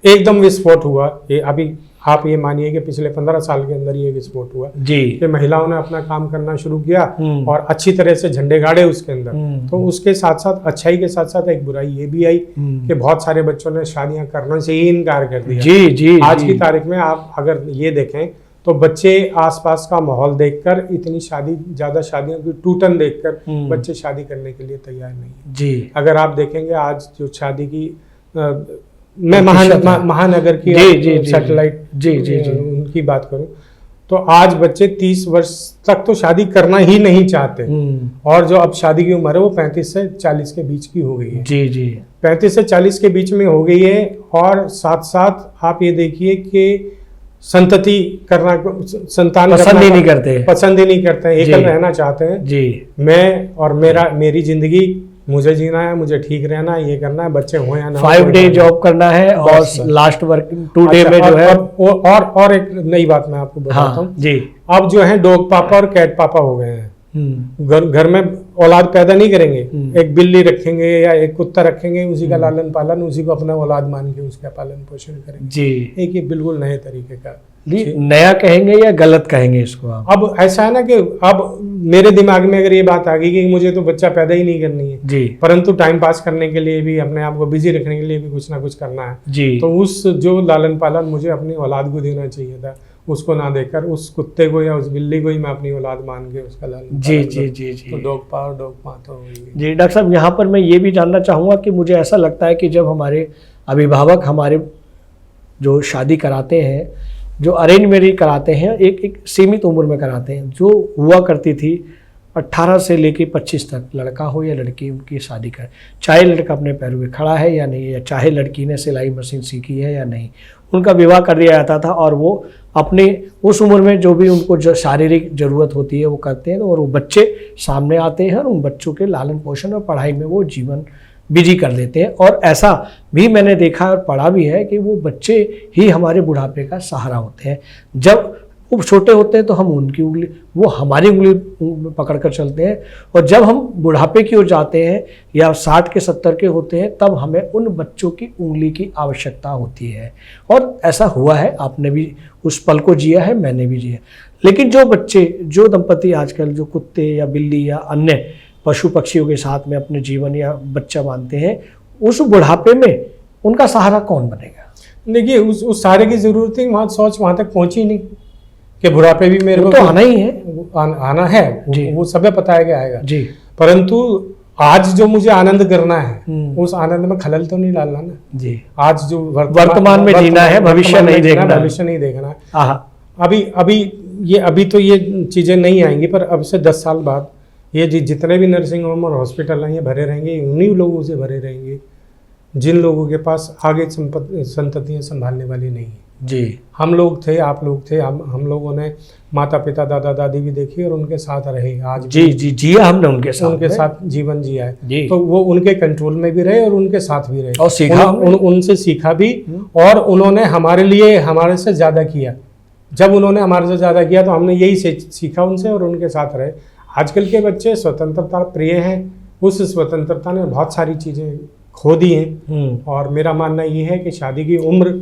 एकदम विस्फोट हुआ। ये अभी आप ये मानिए कि पिछले 15 साल के अंदर ये विस्फोट हुआ जी, कि महिलाओं ने अपना काम करना शुरू किया और अच्छी तरह से झंडे गाड़े उसके अंदर। तो उसके साथ साथ अच्छाई के साथ साथ एक बुराई ये भी आई कि बहुत सारे बच्चों ने शादियां करने से ही इनकार कर दिया। जी जी। आज की तारीख में आप अगर ये देखें तो बच्चे आसपास का माहौल देखकर, इतनी ज्यादा शादियों की टूटन देखकर बच्चे शादी करने के लिए तैयार नहीं है जी। अगर आप देखेंगे आज जो शादी की मैं महानगर की सैटेलाइट उनकी बात करूं तो आज बच्चे 30 वर्ष तक तो शादी करना ही नहीं चाहते। और जो अब शादी की उम्र है वो 35 से 40 के बीच की हो गई है। जी जी। 35 से 40 के बीच में हो गई है। और साथ साथ आप ये देखिए कि संतति करना, संतान पसंद ही नहीं करते, एकल रहना चाहते हैं जी। मैं और मेरी जिंदगी, मुझे जीना है, मुझे ठीक रहना है, ये करना है, बच्चे हो या ना, 5 डे जॉब करना है और लास्ट वर्क 2 डे में जो है। और एक नई बात मैं आपको बताता हूँ जी। अब जो है डॉग पापा और कैट पापा हो गए हैं। घर में औलाद पैदा नहीं करेंगे, एक बिल्ली रखेंगे या एक कुत्ता रखेंगे, उसी का लालन पालन, उसी को अपना औलाद मान के उसका पालन पोषण करेंगे जी। एक ये बिल्कुल नए तरीके का, नया कहेंगे या गलत कहेंगे इसको आप? अब ऐसा है ना कि अब मेरे दिमाग में अगर ये बात आ गई कि मुझे तो बच्चा पैदा ही नहीं करनी है जी, परंतु टाइम पास करने के लिए भी, अपने आप को बिजी रखने के लिए भी कुछ ना कुछ करना है जी, तो उस जो लालन पालन मुझे अपनी औलाद को देना चाहिए था, उसको ना देकर उस कुत्ते को या उस बिल्ली को ही मैं अपनी औलाद मान के उसका लालन जी जी जी जी। तो डॉग पा और डॉग पा तो जी। डॉक्टर साहब, यहाँ पर मैं ये भी जानना चाहूँगा कि मुझे ऐसा लगता है कि जब हमारे अभिभावक हमारे जो शादी कराते हैं, जो अरेंज मैरिज कराते हैं, एक सीमित उम्र में कराते हैं, जो हुआ करती थी 18 से लेके 25 तक, लड़का हो या लड़की, उनकी शादी कर, चाहे लड़का अपने पैरों पे खड़ा है या नहीं, या चाहे लड़की ने सिलाई मशीन सीखी है या नहीं, उनका विवाह कर दिया जाता था और वो अपने उस उम्र में जो भी उनको जो शारीरिक ज़रूरत होती है वो करते हैं, और वो बच्चे सामने आते हैं और उन बच्चों के लालन पोषण और पढ़ाई में वो जीवन बिजी कर देते हैं। और ऐसा भी मैंने देखा और पढ़ा भी है कि वो बच्चे ही हमारे बुढ़ापे का सहारा होते हैं। जब वो छोटे होते हैं तो हम उनकी उंगली, वो हमारी उंगली पकड़ कर चलते हैं, और जब हम बुढ़ापे की ओर जाते हैं या 60 के 70 के होते हैं तब हमें उन बच्चों की उंगली की आवश्यकता होती है। और ऐसा हुआ है, आपने भी उस पल को जिया है, मैंने भी जिया। लेकिन जो बच्चे, जो दंपति आजकल जो कुत्ते या बिल्ली या अन्य पशु पक्षियों के साथ में अपने जीवन या बच्चा मानते हैं, उस बुढ़ापे में उनका सहारा कौन बनेगा? देखिए, उस सहारे की जरूरत है, वहाँ सोच वहाँ तक पहुँची नहीं कि बुढ़ापे भी मेरे को तो आना ही है, आना है, वो सब पता है कि आएगा जी। परंतु आज जो मुझे आनंद करना है उस आनंद में खलल तो नहीं डालना ना जी। आज जो वर्तमान में जीना है, भविष्य नहीं देखना अभी तो ये चीजें नहीं आएंगी, पर अब से 10 साल बाद ये जितने भी नर्सिंग होम और हॉस्पिटल हैं ये भरे रहेंगे, उन्हीं लोगों से भरे रहेंगे जिन लोगों के पास आगे संततियां संभालने वाली नहीं है जी। हम लोग थे, आप लोग थे, हम लोगों ने माता पिता दादा दादी भी देखी और उनके साथ रहे, आज जी जी जिया हमने उनके साथ जीवन जिया है, तो वो उनके कंट्रोल में भी रहे और उनके साथ भी रहे और सीखा, उनसे सीखा भी, और उन्होंने हमारे लिए हमारे से ज्यादा किया। जब उन्होंने हमारे से ज्यादा किया तो हमने यही सीखा उनसे और उनके साथ रहे। आजकल के बच्चे स्वतंत्रता प्रिय हैं, उस स्वतंत्रता ने बहुत सारी चीजें खो दी हैं, और मेरा मानना ये है कि शादी की उम्र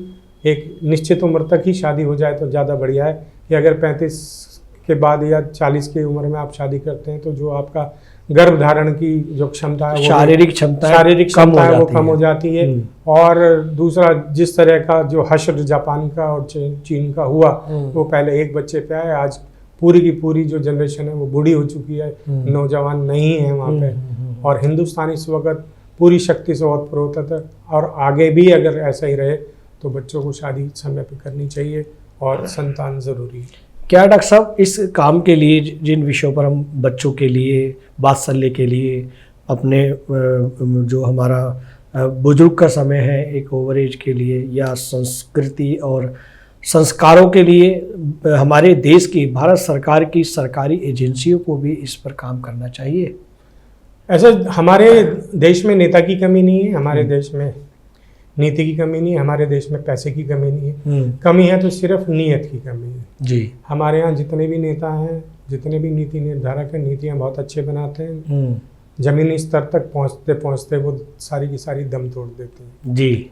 एक निश्चित उम्र तक ही शादी हो जाए तो ज़्यादा बढ़िया है कि अगर 35 के बाद या 40 की उम्र में आप शादी करते हैं तो जो आपका गर्भ धारण की जो क्षमता है, शारीरिक क्षमता है वो कम हो जाती है। और दूसरा, जिस तरह का जो हश्र जापान का और चीन का हुआ, वो पहले एक बच्चे पे आए, आज पूरी की पूरी जो जनरेशन है वो बूढ़ी हो चुकी है, नौजवान नहीं है वहाँ पे। और हिंदुस्तान इस वक्त पूरी शक्ति से ओतप्रोत है, और आगे भी अगर ऐसा ही रहे तो बच्चों को शादी समय पे करनी चाहिए और संतान ज़रूरी है। क्या डॉक्टर साहब, इस काम के लिए जिन विषयों पर हम बच्चों के लिए, वात्सल्य के लिए, अपने जो हमारा बुजुर्ग का समय है एक ओवर एज के लिए, या संस्कृति और संस्कारों के लिए, हमारे देश की, भारत सरकार की सरकारी एजेंसियों को भी इस पर काम करना चाहिए? ऐसा हमारे देश में नेता की कमी नहीं है, हमारे देश में नीति की कमी नहीं है, हमारे देश में पैसे की कमी नहीं है। कमी है तो सिर्फ नीयत की कमी है जी। हमारे यहाँ जितने भी नेता हैं, जितने भी नीति निर्धारक हैं, नीतियाँ बहुत अच्छे बनाते हैं, जमीनी स्तर तक पहुँचते पहुँचते वो सारी की सारी दम तोड़ देते हैं जी।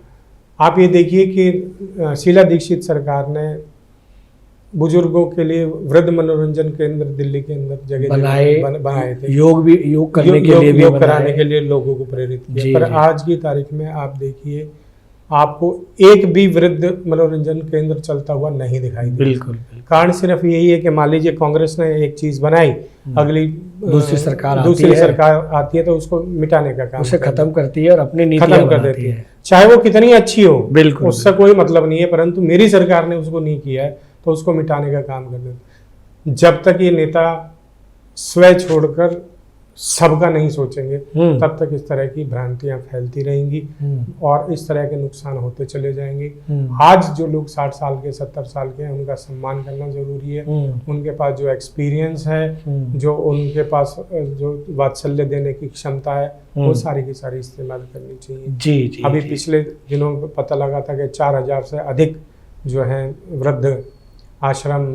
आप ये देखिए कि शीला दीक्षित सरकार ने बुजुर्गों के लिए वृद्ध मनोरंजन केंद्र दिल्ली के अंदर जगह बनाए थे, योग करने के लिए, योग कराने के लिए लोगों को प्रेरित किया। पर आज की तारीख में आप देखिए, आपको एक भी वृद्ध मनोरंजन केंद्र चलता हुआ नहीं दिखाई देता। बिल्कुल। कारण सिर्फ यही है कि मान लीजिए कांग्रेस ने एक चीज बनाई, अगली दूसरी सरकार आती है तो उसको मिटाने का काम, उसे खत्म करती है और अपनी नीति खत्म कर देती है, चाहे वो कितनी अच्छी हो, बिल्कुल, उससे कोई मतलब नहीं है। परंतु मेरी सरकार ने उसको नहीं किया है तो उसको मिटाने का काम कर देते। जब तक ये नेता स्वयं छोड़कर सबका नहीं सोचेंगे तब तक इस तरह की भ्रांतियां फैलती रहेंगी और इस तरह के नुकसान होते चले जाएंगे। आज जो लोग 60 साल के, 70 साल के हैं, उनका सम्मान करना जरूरी है। उनके पास जो एक्सपीरियंस है, जो उनके पास जो वात्सल्य देने की क्षमता है, वो सारी की सारी इस्तेमाल करनी चाहिए। जी। अभी पिछले दिनों में पता लगा था कि 4000 से अधिक जो है वृद्ध आश्रम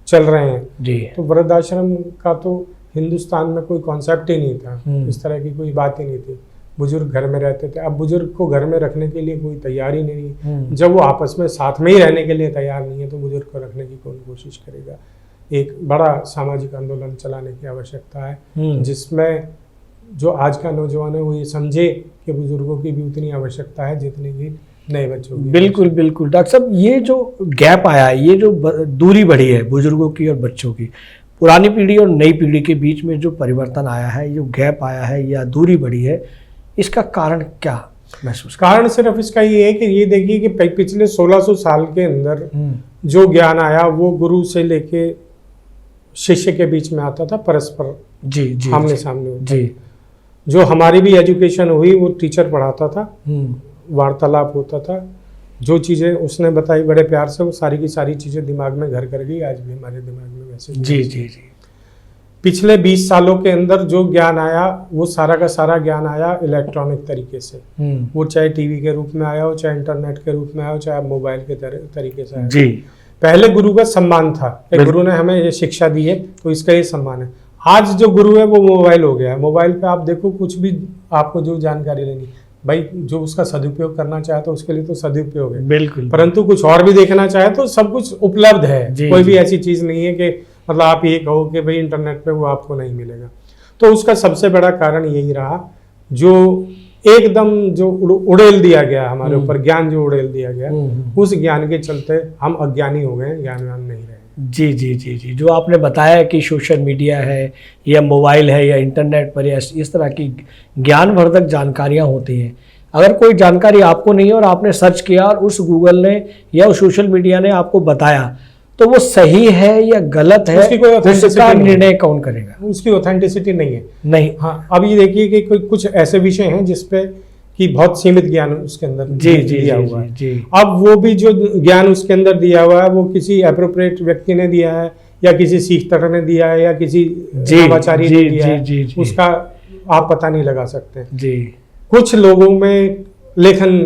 चल रहे हैं जी। तो वृद्धाश्रम का तो हिंदुस्तान में कोई कॉन्सेप्ट ही नहीं था, इस तरह की कोई बात ही नहीं थी। बुजुर्ग घर में रहते थे, अब बुजुर्ग को घर में रखने के लिए कोई तैयार ही नहीं। जब वो आपस में साथ में ही रहने के लिए तैयार नहीं है तो बुजुर्ग को रखने की कौन कोशिश करेगा। एक बड़ा सामाजिक आंदोलन चलाने की आवश्यकता है, जिसमें जो आज का नौजवान है वो ये समझे कि बुजुर्गों की भी उतनी आवश्यकता है जितनी की नए बच्चों की। बिल्कुल। डॉक्टर साहब, ये जो गैप आया है, ये जो दूरी बढ़ी है बुजुर्गों की और बच्चों की, पुरानी पीढ़ी और नई पीढ़ी के बीच में जो परिवर्तन आया है, जो गैप आया है या दूरी बढ़ी है, इसका कारण क्या महसूस? कारण सिर्फ इसका ये है कि ये देखिए कि पिछले 1600 साल के अंदर जो ज्ञान आया वो गुरु से लेके शिष्य के बीच में आता था, परस्पर जी आमने सामने जी। जो हमारी भी एजुकेशन हुई वो टीचर पढ़ाता था, वार्तालाप होता था, जो चीज़ें उसने बताई बड़े प्यार से, वो सारी की सारी चीज़ें दिमाग में घर कर गई, आज भी हमारे दिमाग में वैसे जी। पिछले 20 सालों के अंदर जो ज्ञान आया वो सारा का सारा ज्ञान आया इलेक्ट्रॉनिक तरीके से। वो चाहे टीवी के रूप में आया हो, चाहे इंटरनेट के रूप में आया हो, चाहे मोबाइल के तरीके से आया जी। पहले गुरु का सम्मान था कि गुरु ने हमें ये शिक्षा दी है तो इसका ये सम्मान है। आज जो गुरु है वो मोबाइल हो गया है। मोबाइल पे आप देखो, कुछ भी आपको जो जानकारी लेनी, भाई जो उसका सदुपयोग करना चाहे तो उसके लिए तो सदुपयोग है, बिल्कुल। परंतु कुछ और भी देखना चाहे तो सब कुछ उपलब्ध है। कोई भी ऐसी चीज नहीं है कि मतलब आप ये कहो कि भाई इंटरनेट पे वो आपको नहीं मिलेगा। तो उसका सबसे बड़ा कारण यही रहा, जो एकदम जो उड़ेल दिया गया हमारे ऊपर, ज्ञान जो उड़ेल दिया गया, उस ज्ञान के चलते हम अज्ञानी हो गए, ज्ञानवान नहीं रहे। जी। जो आपने बताया कि सोशल मीडिया है या मोबाइल है या इंटरनेट पर या इस तरह की ज्ञानवर्धक जानकारियां होती हैं, अगर कोई जानकारी आपको नहीं है और आपने सर्च किया और उस गूगल ने या उस सोशल मीडिया ने आपको बताया, तो वो सही है या गलत है, उसका निर्णय कौन करेगा? उसकी ऑथेंटिसिटी नहीं है। नहीं। हाँ, अब ये देखिए कि कोई कुछ ऐसे विषय हैं जिसपे कि बहुत सीमित ज्ञान उसके अंदर दिया हुआ है। अब वो भी जो ज्ञान उसके अंदर दिया हुआ है वो किसी एप्रोप्रिएट व्यक्ति ने दिया है या किसी सीखतर ने दिया है या किसी नवाचारी ने दिया है, उसका आप पता नहीं लगा सकते जी। कुछ लोगों में लेखन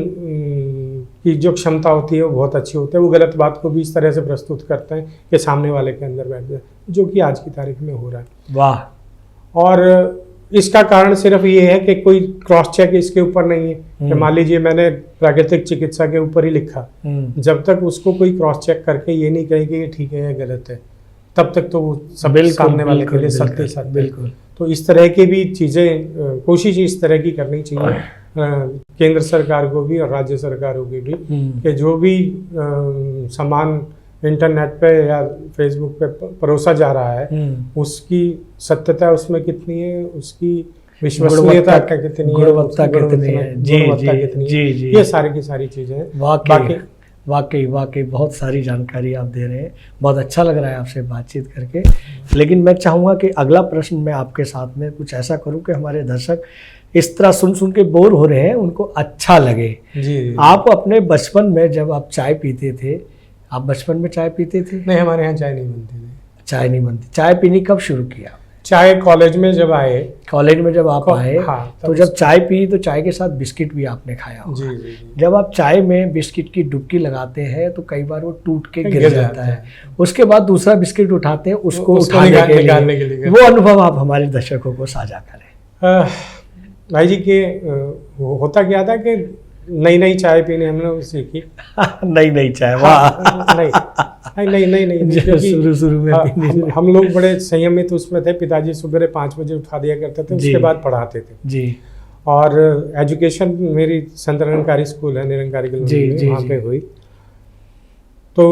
की जो क्षमता होती है वो बहुत अच्छी होती है, वो गलत बात को भी इस तरह से प्रस्तुत करते हैं कि सामने वाले के अंदर बैठ जाए, जो कि आज की तारीख में हो रहा है। वाह। और इसका कारण सिर्फ ये है कि कोई क्रॉस चेक इसके ऊपर नहीं है कि मान लीजिए मैंने प्राकृतिक चिकित्सा के ऊपर ही लिखा, जब तक उसको कोई क्रॉस चेक करके ये नहीं कहे कि ये ठीक है या गलत है, तब तक तो वो सब सामने वाले के लिए सत्य सत्य। बिल्कुल। तो इस तरह की भी चीज़ें कोशिश इस तरह की करनी चाहिए केंद्र सरकार को भी और राज्य सरकारों की भी, कि जो भी सामान इंटरनेट पे या फेसबुक पे परोसा जा रहा है उसकी सत्यता उसमें कितनी है, उसकी विश्वसनीयता कितनी है, गुणवत्ता कितनी है, जी, ये सारी की सारी चीज़ें। वाकई बहुत सारी जानकारी आप दे रहे हैं, बहुत अच्छा लग रहा है आपसे बातचीत करके। लेकिन मैं चाहूँगा कि अगला प्रश्न मैं आपके साथ में कुछ ऐसा करूँ कि हमारे दर्शक इस तरह सुन के बोर हो रहे हैं, उनको अच्छा लगे। जी। आप अपने बचपन में जब आप चाय पीते थे, आप बचपन में चाय पीते थे? नहीं, हमारे यहाँ चाय नहीं बनती थी। चाय नहीं बनती। चाय पीनी कब शुरू किया? चाय कॉलेज में जब आए। कॉलेज में जब आप आए, हाँ, तो जब चाय पी तो चाय के साथ बिस्किट भी आपने खाया होगा। जी। जब आप चाय में बिस्किट की डुबकी लगाते हैं तो कई बार वो टूट के गिर जाता है, उसके बाद दूसरा बिस्किट उठाते हैं उसको उठाने के लिए। वो अनुभव आप हमारे दर्शकों को साझा करें। भाई जी के होता क्या था कि नई चाय पीने हमने सीखी। नई चाय, वाह। नहीं, शुरू में हम लोग बड़े संयमित उसमें थे। पिताजी सुबह 5 बजे उठा दिया करते थे, उसके बाद पढ़ाते थे जी। और एजुकेशन मेरी संत निरंकारी स्कूल है, निरंकारी वहाँ पे हुई। तो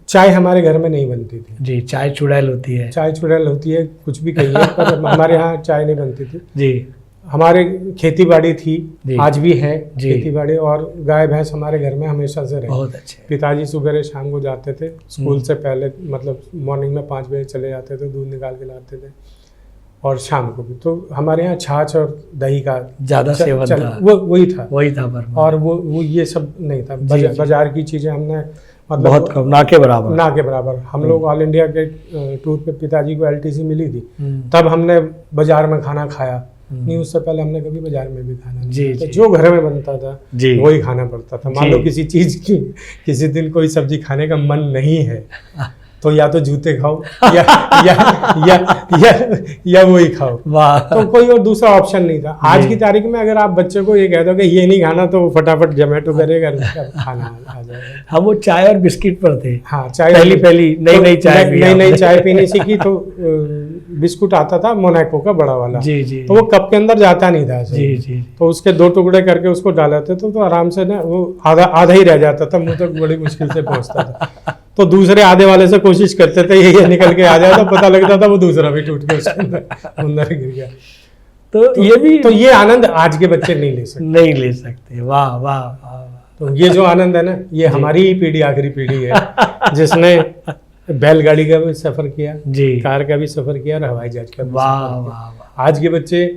चाय हमारे घर में नहीं बनती थी जी। चाय चुड़ैल होती है, चाय चुड़ैल होती है, कुछ भी कहिए, पर हमारे यहाँ चाय नहीं बनती थी जी। हमारे खेती बाड़ी थी, आज भी है खेती बाड़ी, और गाय भैंस हमारे घर में हमेशा से रहे। बहुत अच्छे। पिताजी सुबह शाम को जाते थे स्कूल से पहले, मतलब मॉर्निंग में 5 बजे चले जाते थे, दूध निकाल के लाते थे, और शाम को भी। तो हमारे यहाँ छाछ और दही का ज़्यादा सेवन था, वही था और वो ये सब नहीं था। बाजार की चीज़ें हमने मतलब बहुत कम, ना के बराबर। हम लोग ऑल इंडिया के टूर पे पिताजी को LTC मिली थी, तब हमने बाजार में खाना खाया नहीं, उससे पहले हमने कभी बाजार में भी खाना नहीं। तो जो घर में बनता था वही खाना पड़ता था। मान लो किसी चीज की किसी दिन कोई सब्जी खाने का मन नहीं है तो या तो जूते खाओ या वही खाओ, तो कोई और दूसरा ऑप्शन नहीं था। आज की तारीख में अगर आप बच्चे को ये कह दो कि ये नहीं खाना तो वो फटाफट जोमेटो करेगा, खाना आ जाएगा। हम वो चाय और बिस्किट पर थे। हाँ, चाय पहली नई चाय पीनी सीखी तो बिस्कुट आता था मोनाको का बड़ा वाला जी। तो वो कप के अंदर जाता नहीं था जी। तो उसके 2 टुकड़े करके उसको डाला थे तो आराम से ना वो आधा ही रह जाता था, मुंह तक बड़ी मुश्किल से पहुंचता था। तो दूसरे आधे वाले से कोशिश करते थे ये निकल के आ जाए, तो पता लगता था वो दूसरा भी टूट के उसके अंदर गिर गया। तो ये आनंद आज के बच्चे नहीं ले सकते। वाह। तो ये जो आनंद है ना, ये हमारी ही पीढ़ी आखिरी पीढ़ी है जिसने बैलगाड़ी का भी सफर किया जी, कार का भी सफर किया और हवाई जहाज का भी सफर किया। आज के बच्चे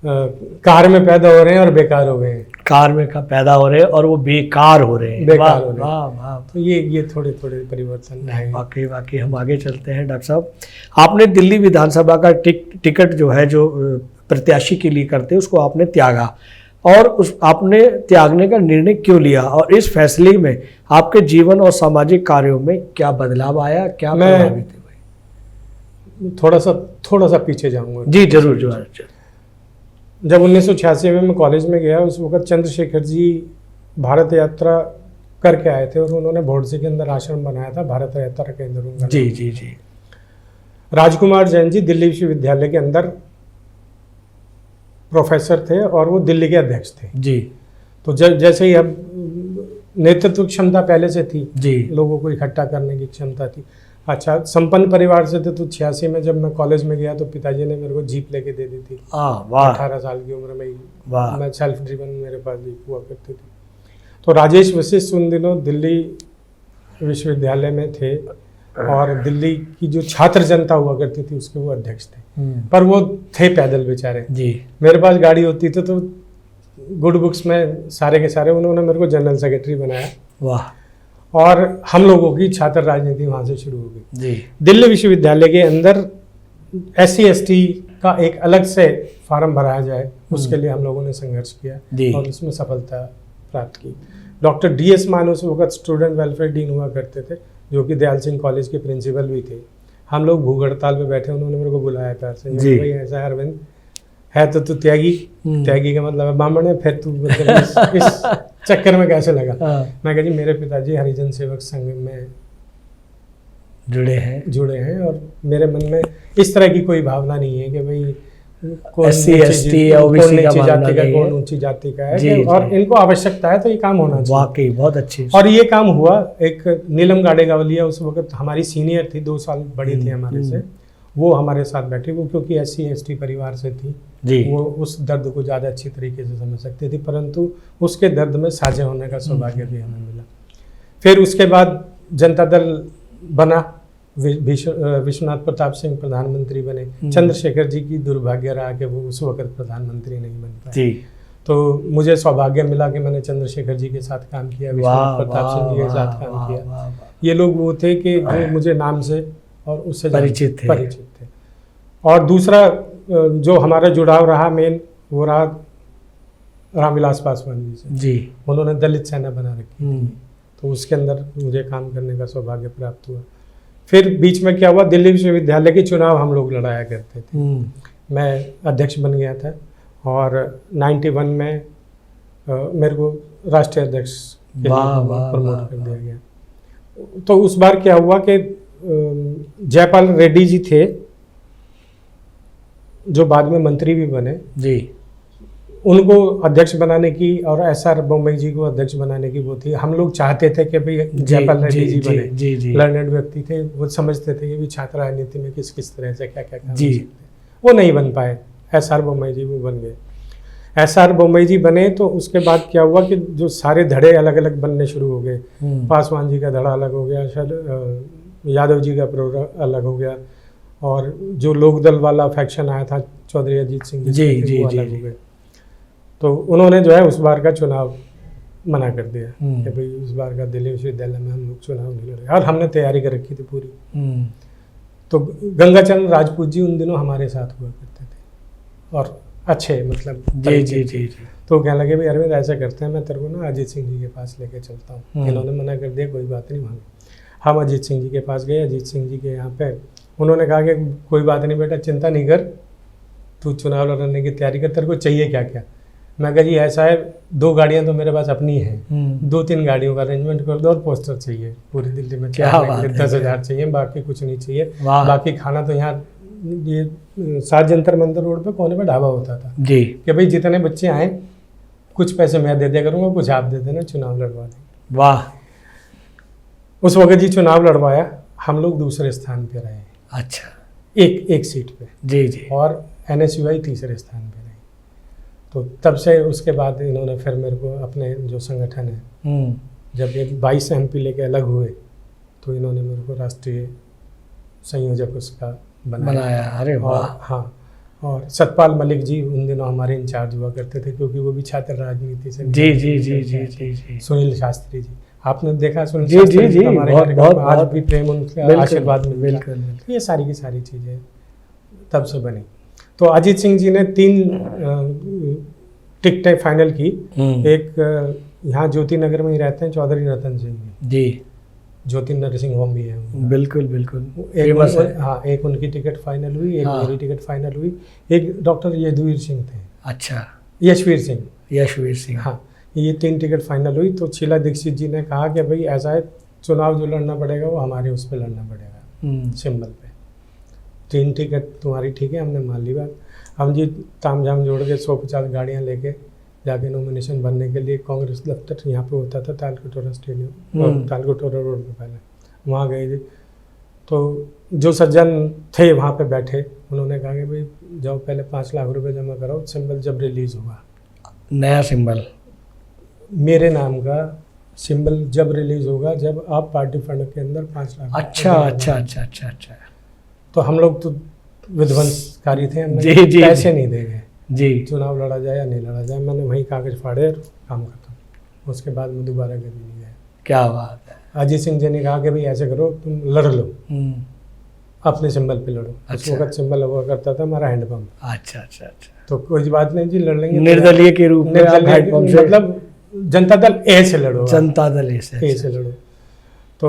कार में पैदा हो रहे हैं और बेकार हो गए हैं। कार में पैदा हो रहे हैं और वो बेकार हो रहे हैं। वाह। तो ये थोड़े परिवर्तन है। वाकई हम आगे चलते हैं। डॉक्टर साहब, आपने दिल्ली विधानसभा का टिकट जो है, जो प्रत्याशी के लिए करते उसको आपने त्यागा, और आपने त्यागने का निर्णय क्यों लिया, और इस फैसले में आपके जीवन और सामाजिक कार्यों में क्या बदलाव आया, क्या प्रभावित हुए? थोड़ा सा पीछे जाऊंगा जी। जरूर। जब 1986 में मैं कॉलेज में गया, उस वक्त चंद्रशेखर जी भारत यात्रा करके आए थे और उन्होंने भोडसी के अंदर आश्रम बनाया था, भारत यात्रा केंद्र उनका। जी। राजकुमार जैन जी दिल्ली विश्वविद्यालय के अंदर प्रोफेसर थे और वो दिल्ली के अध्यक्ष थे जी। तो जैसे ही अब नेतृत्व क्षमता पहले से थी जी, लोगों को इकट्ठा करने की क्षमता थी। अच्छा, संपन्न परिवार से थे। तो 86 में जब मैं कॉलेज में गया तो पिताजी ने मेरे को जीप लेके दे दी थी। 18 साल की उम्र में ही मैं सेल्फ ड्रिवन, मेरे पास जीप हुआ करती थी। तो राजेश वशिष्ठ उन दिनों दिल्ली विश्वविद्यालय में थे और दिल्ली की जो छात्र जनता हुआ करती थी उसके वो अध्यक्ष थे, पर वो थे पैदल बेचारे जी। मेरे पास गाड़ी होती थी तो गुड बुक्स में सारे के सारे उन्होंने मेरे को जनरल सेक्रेटरी बनाया। वाह। और हम लोगों की छात्र राजनीति वहाँ से शुरू हो गई जी। दिल्ली विश्वविद्यालय के अंदर SC ST का एक अलग से फार्म भराया जाए, उसके लिए हम लोगों ने संघर्ष किया और उसमें सफलता प्राप्त की। डॉक्टर DS मान उस वक्त स्टूडेंट वेलफेयर डीन हुआ करते थे, जो कि दयाल सिंह कॉलेज के प्रिंसिपल भी थे। हम लोग भूख हड़ताल पे बैठे, उन्होंने मेरे को बुलाया प्यार से, भाई ऐसा है अरविंद, है तो तू त्यागी, त्यागी का मतलब है ब्राह्मण है, फिर तू मतलब इस चक्कर में कैसे लगा। मैं कहा जी मेरे पिताजी हरिजन सेवक संघ में जुड़े हैं और मेरे मन में इस तरह की कोई भावना नहीं है कि भाई कौन SC, ST या OBC का मामला नहीं है, कौन ऊंची जाति का है और इनको आवश्यकता है तो ये काम होना चाहिए। वाकई बहुत अच्छी। और ये काम हुआ। एक नीलम गाडेगावलिया उस वक्त हमारी सीनियर थी, 2 साल बड़ी थी हमारे से, वो हमारे साथ बैठी। वो क्योंकि SC ST परिवार से थी जी, वो उस दर्द को ज़्यादा अच्छी तरीके से समझ सकती थी, परंतु उसके दर्द में साझे होने का सौभाग्य भी हमें मिला। फिर उसके बाद जनता दल बना, विश्वनाथ प्रताप सिंह प्रधानमंत्री बने। चंद्रशेखर जी की दुर्भाग्य रहा कि वो उस वक्त प्रधानमंत्री नहीं बन पाए। तो मुझे सौभाग्य मिला कि मैंने चंद्रशेखर जी के साथ काम किया, विश्वनाथ प्रताप सिंह जी के साथ काम किया। ये लोग वो थे कि जो मुझे नाम से और उससे परिचित थे। और दूसरा जो हमारा जुड़ाव रहा मेन, वो रहा रामविलास पासवान जी से। जी, उन्होंने दलित सेना बना रखी, तो उसके अंदर मुझे काम करने का सौभाग्य प्राप्त हुआ। फिर बीच में क्या हुआ, दिल्ली विश्वविद्यालय के चुनाव हम लोग लड़ाया करते थे। मैं अध्यक्ष बन गया था और 91 में मेरे को राष्ट्रीय अध्यक्ष के लिए प्रमोट कर दिया गया। तो उस बार क्या हुआ कि जयपाल रेड्डी जी थे जो बाद में मंत्री भी बने जी, उनको अध्यक्ष बनाने की और SR बोम्मई जी को अध्यक्ष बनाने की वो थी। हम लोग चाहते थे कि भाई जयपाल रेड्डी जी बने, लर्नेड व्यक्ति थे, वो समझते थे कि भी छात्र राजनीति में किस किस तरह से क्या क्या काम जी, वो नहीं बन पाए। SR बोम्मई जी वो बन गए। SR बोम्मई जी बने तो उसके बाद क्या हुआ कि जो सारे धड़े अलग अलग बनने शुरू हो गए। पासवान जी का धड़ा अलग हो गया, शायद यादव जी का प्रोग्राम अलग हो गया, और जो लोकदल वाला फैक्शन आया था चौधरी अजीत सिंह जी वो अलग हो गए। तो उन्होंने जो है उस बार का चुनाव मना कर दिया कि भाई उस बार का दिल्ली विश्वविद्यालय में हम लोग चुनाव नहीं लड़े, और हमने तैयारी कर रखी थी पूरी। तो गंगाचरण राजपूत जी उन दिनों हमारे साथ हुआ करते थे और अच्छे मतलब जी। तो कहने लगे भाई अरविंद ऐसा करते हैं, मैं तेरे को ना अजीत सिंह जी के पास लेके चलता हूँ। इन्होंने मना कर दिया, कोई बात नहीं वहाँ। हम अजीत सिंह जी के पास गए। अजीत सिंह जी के यहाँ पे उन्होंने कहा कि कोई बात नहीं बेटा, चिंता नहीं कर, तू चुनाव लड़ने की तैयारी कर, तेरे को चाहिए क्या क्या। मैं कहा जी ऐसा है, 2 गाड़ियां तो मेरे पास अपनी हैं, 2-3 गाड़ियों का अरेंजमेंट कर दो, और पोस्टर चाहिए पूरी दिल्ली में 10,000 चाहिए, बाकी कुछ नहीं चाहिए। बाकी खाना तो यहाँ ये 7 जंतर मंतर रोड पे कोने पे ढाबा होता था जी, कि भाई जितने बच्चे आए कुछ पैसे मैं दे दिया करूँगा, कुछ आप दे देना, चुनाव लड़वा दें। वाह। उस वक्त जी चुनाव लड़वाया, हम लोग दूसरे स्थान पे रहे। अच्छा, एक सीट पे जी, और NSUI तीसरे स्थान पे रही। तो तब से उसके बाद इन्होंने फिर मेरे को अपने जो संगठन है, जब ये 22 MP लेके अलग हुए तो इन्होंने मेरे को राष्ट्रीय संयोजक उसका बनाया। अरे वाह। हाँ, और सतपाल मलिक जी उन दिनों हमारे इंचार्ज हुआ करते थे, क्योंकि वो भी छात्र राजनीति से जी। सुनील शास्त्री जी, आपने देखा सुनील शास्त्री जी हमारे आज भी प्रेम उनका आशीर्वाद मिलता है। ये सारी की सारी चीज़ें तब से बनी। तो अजीत सिंह जी ने 3 टिकटें फाइनल की। एक यहाँ ज्योति नगर में ही रहते हैं चौधरी रतन सिंह जी, ज्योति नरसिंह होम भी है। बिल्कुल। एक उनकी टिकट फाइनल हुई, एक मेरी टिकट फाइनल हुई, एक डॉक्टर यदुवीर सिंह थे। अच्छा, यशवीर सिंह। हाँ, ये 3 टिकट फाइनल हुई। तो शीला दीक्षित जी ने कहा कि भाई ऐसा है, चुनाव जो लड़ना पड़ेगा वो हमारे उस पर लड़ना पड़ेगा, सिंबल पे। 3 टिकट तुम्हारी ठीक है, हमने मान ली बात। हम जी तामझाम जोड़ के 150 गाड़ियाँ लेके जाके नॉमिनेशन भरने के लिए कांग्रेस दफ्तर यहाँ पे होता था तालकटोरा स्टेडियम, तालकटोरा रोड पे पहले, वहाँ गए जी। तो जो सज्जन थे वहाँ पे बैठे, उन्होंने कहा कि भाई जाओ पहले 5 लाख रुपए जमा कराओ, सिंबल जब रिलीज़ होगा, नया सिंबल मेरे नाम का सिंबल जब रिलीज़ होगा, जब आप पार्टी फंड के अंदर 5 लाख। अच्छा। तो हम लोग तो विध्वंसकारी थे, हमने पैसे नहीं देंगे जी, चुनाव लड़ा जाए या नहीं लड़ा जाए। मैंने वहीं कागज फाड़े और काम खत्म। उसके बाद मैं दोबारा कभी नहीं गया। क्या बात है। अजीत सिंह जी ने कहा कि भाई ऐसे करो, तुम लड़ लो, अपने सिंबल पे लड़ो। उस वक्त सिंबल हुआ करता था हमारा हैंडपम्प। अच्छा। तो कोई बात नहीं जी, लड़ लेंगे निर्दलीय के रूप में, मतलब जनता दल ए से लड़ो, जनता दल ए से लड़ो। तो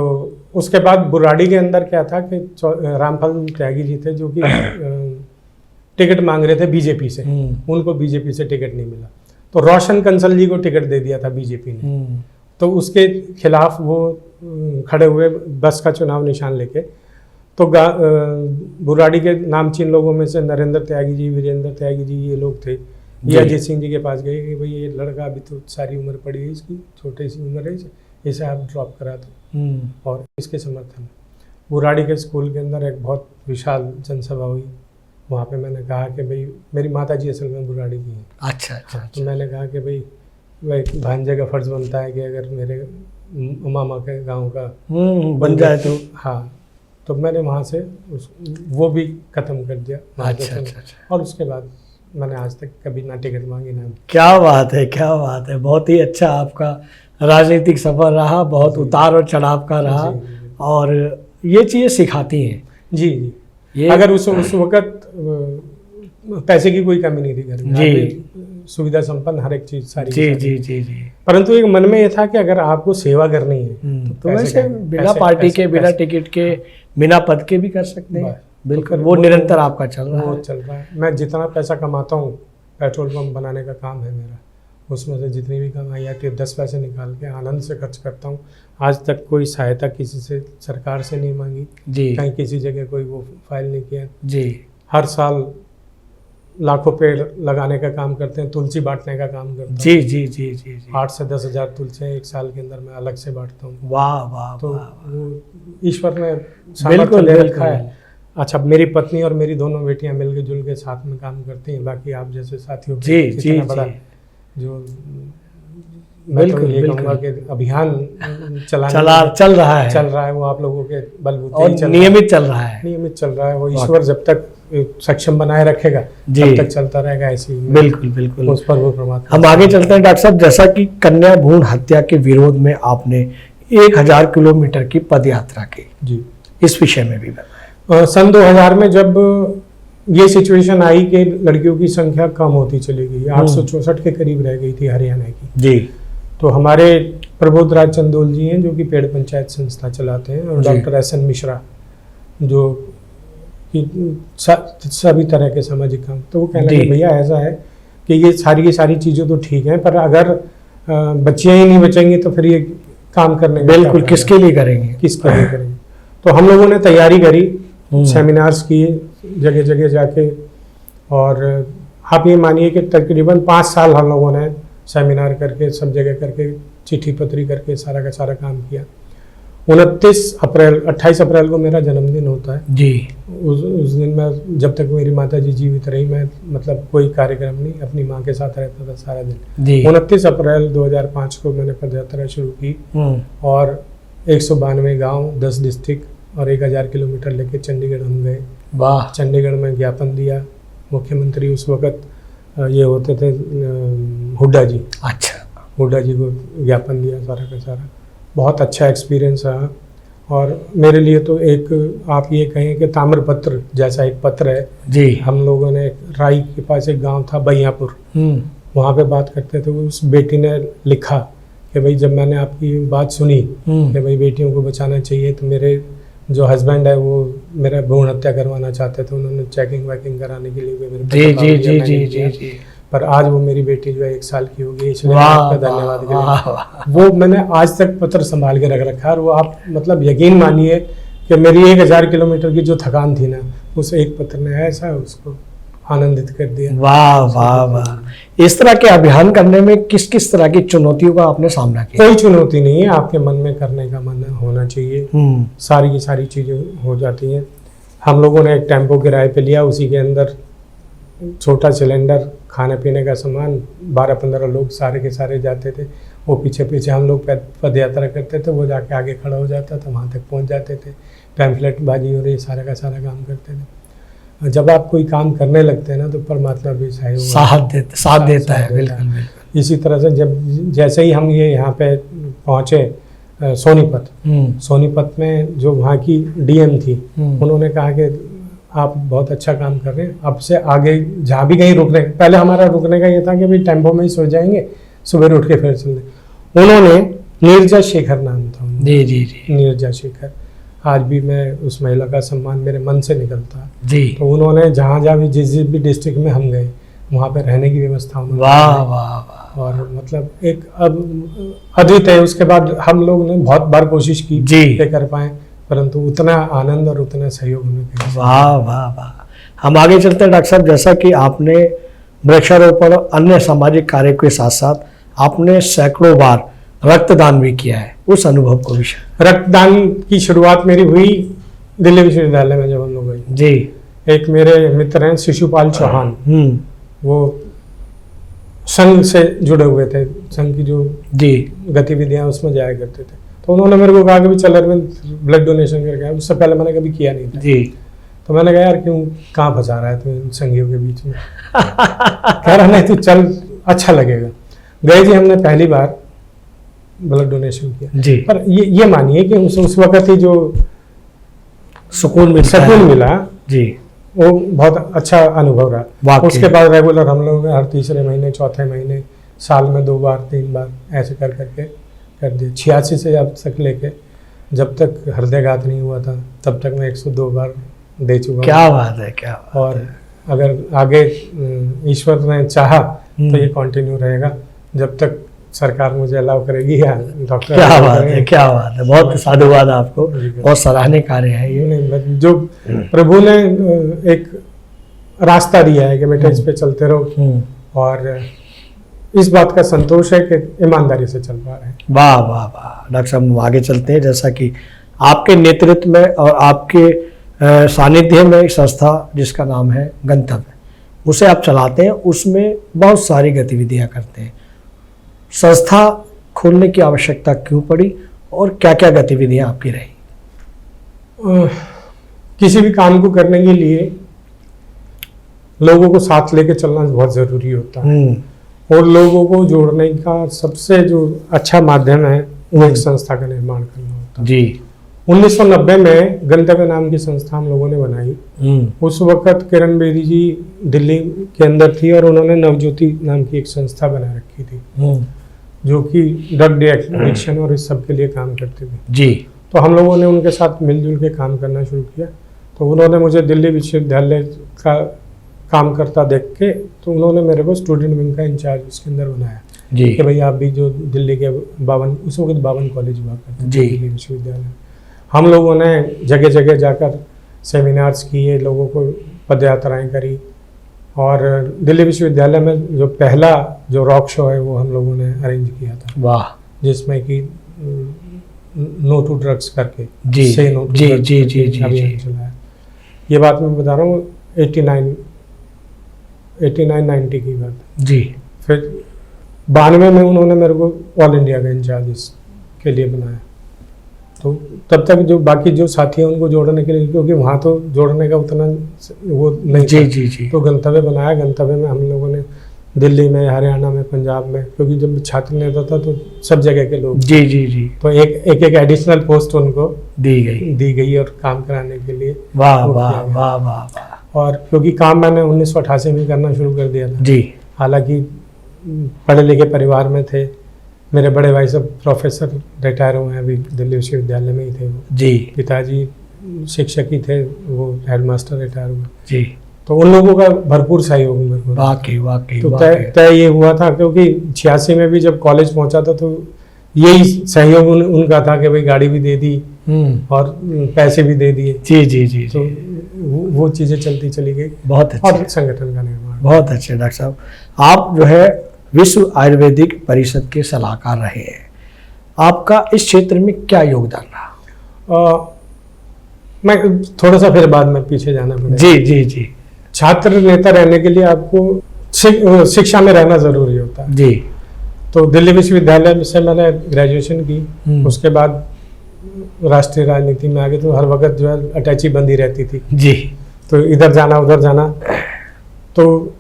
उसके बाद बुराड़ी के अंदर क्या था कि रामफल त्यागी जी थे, जो कि टिकट मांग रहे थे बीजेपी से, उनको बीजेपी से टिकट नहीं मिला, तो रोशन कंसल जी को टिकट दे दिया था बीजेपी ने। तो उसके खिलाफ वो खड़े हुए बस का चुनाव निशान लेके। तो बुराड़ी के नामचीन लोगों में से नरेंद्र त्यागी जी, वीरेंद्र त्यागी जी, ये लोग थे। ये अजीत सिंह जी के पास गए कि भाई ये लड़का अभी तो सारी उम्र पड़ी है इसकी, छोटी सी उम्र है, इसे आप ड्रॉप करा दो। और इसके समर्थन में बुराड़ी के स्कूल के अंदर एक बहुत विशाल जनसभा हुई। वहाँ पे मैंने कहा कि भाई मेरी माता जी असल में बुराड़ी की हैं। अच्छा अच्छा। तो मैंने कहा कि भाई भांजे का फर्ज बनता है कि अगर मेरे मामा के गांव का बन जाए तो। हाँ, तो मैंने वहाँ से वो भी ख़त्म कर दिया। अच्छा अच्छा। और उसके बाद मैंने आज तक कभी ना टिकट मांगी ना। क्या बात है, क्या बात है। बहुत ही अच्छा आपका राजनीतिक सफर रहा, बहुत उतार और चढ़ाव का रहा। और ये चीज़ें सिखाती हैं। जी जी। अगर उस वक्त पैसे की कोई कमी नहीं थी घर में, जी, सुविधा संपन्न हर एक चीज़ सारी। जी जी जी जी। परंतु एक मन में ये था कि अगर आपको सेवा करनी है तो वैसे बिना पार्टी के, बिना टिकट के, बिना पद के भी कर सकते हैं। बिल्कुल, वो निरंतर आपका चल रहा है। वो चल रहा है। मैं जितना पैसा कमाता हूँ, पेट्रोल पंप बनाने का काम है मेरा, उसमें से जितनी भी कमाई आती है 10 पैसे निकाल के आनंद से खर्च करता हूँ। आज तक कोई सहायता किसी से, सरकार से नहीं मांगी जी, कहीं किसी जगह कोई वो फाइल नहीं किया जी। हर साल लाखों पेड़ लगाने का काम करते हैं, तुलसी बांटने का काम करते हैं। जी जी जी जी। 8 से 10 हज़ार तुलसी एक साल के अंदर मैं अलग से बांटता हूँ। वाह वाह। तो वो ईश्वर ने सामर्थ्य दे रखा है। अच्छा, मेरी पत्नी और मेरी दोनों बेटियां मिलके जुल के साथ में काम करती हैं। बाकी आप जैसे साथियों जी जी बड़ा जो मैं तो ये कहूँगा कि अभियान चल रहा है वो आप लोगों के बलबूते और नियमित चल रहा है। नियमित चल रहा है। वो ईश्वर जब तक सक्षम बनाए रखेगा तब तक चलता रहेगा ऐसे ही। बिल्कुल बिल्कुल, उस पर वो परमात्मा। हम आगे चलते हैं डॉक्टर साहब। जैसा कि कन्या भ्रूण हत्या के विरोध में आपने 1000 किलोमीटर की पद यात्रा की जी, इस विषय में भी सन 2000 में जब ये सिचुएशन आई कि लड़कियों की संख्या कम होती चली गई, 864 के करीब रह गई थी हरियाणा की जी, तो हमारे प्रबोध राज चंदोल जी हैं जो कि पेड़ पंचायत संस्था चलाते हैं, और डॉक्टर एस एन मिश्रा जो कि सभी तरह के सामाजिक काम, तो वो कहने लगे भैया ऐसा है कि ये सारी चीज़ें तो ठीक हैं, पर अगर बच्चियाँ ही नहीं बचेंगी तो फिर ये काम करने का बिल्कुल किसके लिए करेंगे, किसके लिए करेंगे। तो हम लोगों ने तैयारी करी, सेमिनार्स किए जगह जगह जाके, और आप ये मानिए कि तकरीबन 5 साल हम लोगों ने सेमिनार करके, सब जगह करके, चिट्ठी पत्री करके सारा का सारा काम किया। 28 अप्रैल को मेरा जन्मदिन होता है जी। उस दिन मैं, जब तक मेरी माता जी जीवित रही, मैं मतलब कोई कार्यक्रम नहीं, अपनी माँ के साथ रहता था सारा दिन। 29 अप्रैल 2005 को मैंने पदयात्रा शुरू की, और 192 गांव, 10 डिस्ट्रिक्ट और 1000 किलोमीटर लेके चंडीगढ़ हम गए। वाह। चंडीगढ़ में ज्ञापन दिया। मुख्यमंत्री उस वक्त ये होते थे हुड्डा जी। अच्छा। हुड्डा जी को ज्ञापन दिया सारा का सारा। बहुत अच्छा एक्सपीरियंस रहा, और मेरे लिए तो एक, आप ये कहें कि ताम्रपत्र जैसा एक पत्र है जी। हम लोगों ने राई के पास एक गांव था बैयापुर, वहाँ पे बात करते थे, उस बेटी ने लिखा कि भाई जब मैंने आपकी बात सुनी कि भाई बेटियों को बचाना चाहिए, तो मेरे जो हस्बैंड है वो मेरा भ्रूण हत्या करवाना चाहते थे, उन्होंने चेकिंग वेकिंग कराने के लिए जी, पर आज वो मेरी बेटी जो है 1 साल की हो गई, इसलिए आपका धन्यवाद करें। वो मैंने आज तक पत्र संभाल के रख रखा है, और वो आप मतलब यकीन मानिए कि मेरी 1000 किलोमीटर की जो थकान थी ना, उस एक पत्र ने ऐसा उसको आनंदित कर दिया। वाह वाह वाह। इस तरह के अभियान करने में किस किस तरह की चुनौतियों का आपने सामना किया? कोई चुनौती नहीं है, आपके मन में करने का मन होना चाहिए, सारी की सारी चीज़ें हो जाती हैं। हम लोगों ने एक टेम्पो किराए पे लिया, उसी के अंदर छोटा सिलेंडर, खाने पीने का सामान, 12-15 लोग सारे के सारे जाते थे। वो पीछे पीछे हम लोग पद यात्रा करते थे, वो जाके आगे खड़ा हो जाता था, वहाँ तक पहुँच जाते थे, पैम्फलेट बाजी और ये सारा का सारा काम करते थे। जब आप कोई काम करने लगते हैं ना, तो परमात्मा भी साथ देता है। बिल्कुल। इसी तरह से जैसे ही हम ये यहाँ पे पहुँचे सोनीपत में जो वहाँ की डीएम थी, उन्होंने कहा कि आप बहुत अच्छा काम कर रहे हैं, अब से आगे जहाँ भी कहीं रुकने, पहले हमारा रुकने का ये था कि भाई टेम्पो में ही सो जाएंगे, सुबह उठ के फिर चलते। उन्होंने नीरजा शेखर नाम था जी जी जी, नीरजा शेखर। आज भी मैं उस महिला का सम्मान मेरे मन से निकलता जी। तो उन्होंने जहाँ जहाँ भी जिस भी डिस्ट्रिक्ट में हम गए वहाँ पे रहने की व्यवस्था उन्होंने वाह की। वाह वाह। और मतलब एक अब अद्वित है। उसके बाद हम लोग ने बहुत बार कोशिश की जी। कि कर पाए, परंतु उतना आनंद और उतना सहयोग हमें कहीं से वाह वाह वाह। हम आगे चलते हैं डॉक्टर साहब, जैसा कि आपने वृक्षारोपण और अन्य सामाजिक कार्य के साथ साथ आपने सैकड़ों बार रक्तदान भी किया है, उस अनुभव को भी रक्तदान की शुरुआत मेरी हुई दिल्ली विश्वविद्यालय में जब हम लोग गए। जी। एक मेरे मित्र हैं शिशुपाल चौहान, वो संघ से जुड़े हुए थे, संघ की जो जी गतिविधियां उसमें जाया करते थे। तो उन्होंने मेरे को कहा कि भी चल अरविंद ब्लड डोनेशन करके आए। उससे पहले मैंने कभी किया नहीं था। जी। तो मैंने कहा यार क्यों, कहाँ फंसा रहा है तू इन संघियों के बीच में। कह रहा नहीं तू चल, अच्छा लगेगा। गए जी, हमने पहली बार ब्लड डोनेशन किया जी। पर ये मानिए कि उस वक्त ही जो सुकून मिला जी, वो बहुत अच्छा अनुभव रहा। वाकई। उसके बाद रेगुलर हम लोग हर तीसरे महीने, चौथे महीने, साल में 2 बार 3 बार ऐसे कर करके कर दिए। 86 से अब तक लेके जब तक हृदयघात नहीं हुआ था तब तक मैं 102 बार दे चुका हूं। क्या बात है, क्या बात। और अगर आगे ईश्वर ने चाहा तो ये कंटिन्यू रहेगा जब तक सरकार मुझे अलाउ करेगी या डॉक्टर। क्या बात है, क्या बात है। बहुत साधुवाद आपको, बहुत सराहनीय कार्य है ये। नहीं, जो प्रभु ने एक रास्ता दिया है कि बेटा इस पे चलते रहो, और इस बात का संतोष है कि ईमानदारी से चल पा रहे हैं। वाह वाह वाह। डॉक्टर साहब हम आगे चलते हैं, जैसा कि आपके नेतृत्व में और आपके सानिध्य में एक संस्था जिसका नाम है गंतव्य, उसे आप चलाते हैं, उसमें बहुत सारी गतिविधियां करते हैं। संस्था खोलने की आवश्यकता क्यों पड़ी और क्या क्या गतिविधियां आपकी रही? किसी भी काम को करने के लिए लोगों को साथ लेके चलना बहुत ज़रूरी होता है, और लोगों को जोड़ने का सबसे जो अच्छा माध्यम है वो एक संस्था का निर्माण करना होता है। जी। 1990 में गंतव्य नाम की संस्था हम लोगों ने बनाई। उस वक्त किरण बेदी जी दिल्ली के अंदर थी और उन्होंने नवज्योति नाम की एक संस्था बना रखी थी जो कि ड्रग एडिक्शन और इस सब के लिए काम करती थी। जी। तो हम लोगों ने उनके साथ मिलजुल के काम करना शुरू किया। तो उन्होंने मुझे दिल्ली विश्वविद्यालय का काम करता देख के तो उन्होंने मेरे को स्टूडेंट विंग का इंचार्ज उसके अंदर बनाया जी। कि भाई आप भी जो दिल्ली के 52 उस वक्त 52 कॉलेज हुआ करते थे जी। दिल्ली विश्वविद्यालय, हम लोगों ने जगह जगह जाकर सेमिनार्स किए, लोगों को पदयात्राएं करी, और दिल्ली विश्वविद्यालय में जो पहला जो रॉक शो है वो हम लोगों ने अरेंज किया था। वाह। जिसमें कि नो टू ड्रग्स करके जी से नो टू जी ड्रग्स जी जी जी अभियान जी। चलाया। ये बात मैं बता रहा हूँ 89-90 की बात। जी। फिर 92 में उन्होंने मेरे को ऑल इंडिया का इंचार्ज के लिए बनाया। तो तब तक जो बाकी जो साथी हैं उनको जोड़ने के लिए, क्योंकि वहाँ तो जोड़ने का उतना वो नहीं जी था। जी जी। तो गंतव्य बनाया। गंतव्य में हम लोगों ने दिल्ली में, हरियाणा में, पंजाब में, क्योंकि जब छात्र नेता था तो सब जगह के लोग, जी जी जी, तो एक एडिशनल पोस्ट उनको दी गई और काम कराने के लिए। वाह वो वाह किया गया। वाह वाह वाह। और क्योंकि काम मैंने 1988 में करना शुरू कर दिया था। जी। हालांकि पढ़े लिखे परिवार में थे, मेरे बड़े भाई सब प्रोफेसर रिटायर हुए हैं, अभी दिल्ली विश्वविद्यालय में ही थे वो। जी। पिताजी शिक्षक ही थे, वो हेडमास्टर रिटायर हुए। जी। तो उन लोगों का भरपूर सहयोग मेरे को। वाकई वाकई तो वाकई। तय ये हुआ था, क्योंकि 86 में भी जब कॉलेज पहुंचा था तो यही सहयोग उनका था कि भाई गाड़ी भी दे दी और पैसे भी दे दिए। जी जी जी तो जी। वो चीज़ें चलती चली गई बहुत अच्छे, और संगठन का निर्माण। बहुत अच्छे डॉक्टर साहब। आप जो है विश्व आयुर्वेदिक परिषद के सलाहकार रहे हैं, आपका इस क्षेत्र में क्या योगदान रहा? मैं थोड़ा सा फिर बाद में पीछे जाना पड़ेगा। जी जी जी। छात्र नेता रहने के लिए आपको शिक्षा में रहना जरूरी होता है। जी। तो दिल्ली विश्वविद्यालय से मैंने ग्रेजुएशन की। उसके बाद राष्ट्रीय राजनीति में आगे, तो हर वक्त जो है अटैची बंदी रहती थी। जी। तो इधर जाना उधर जाना, तो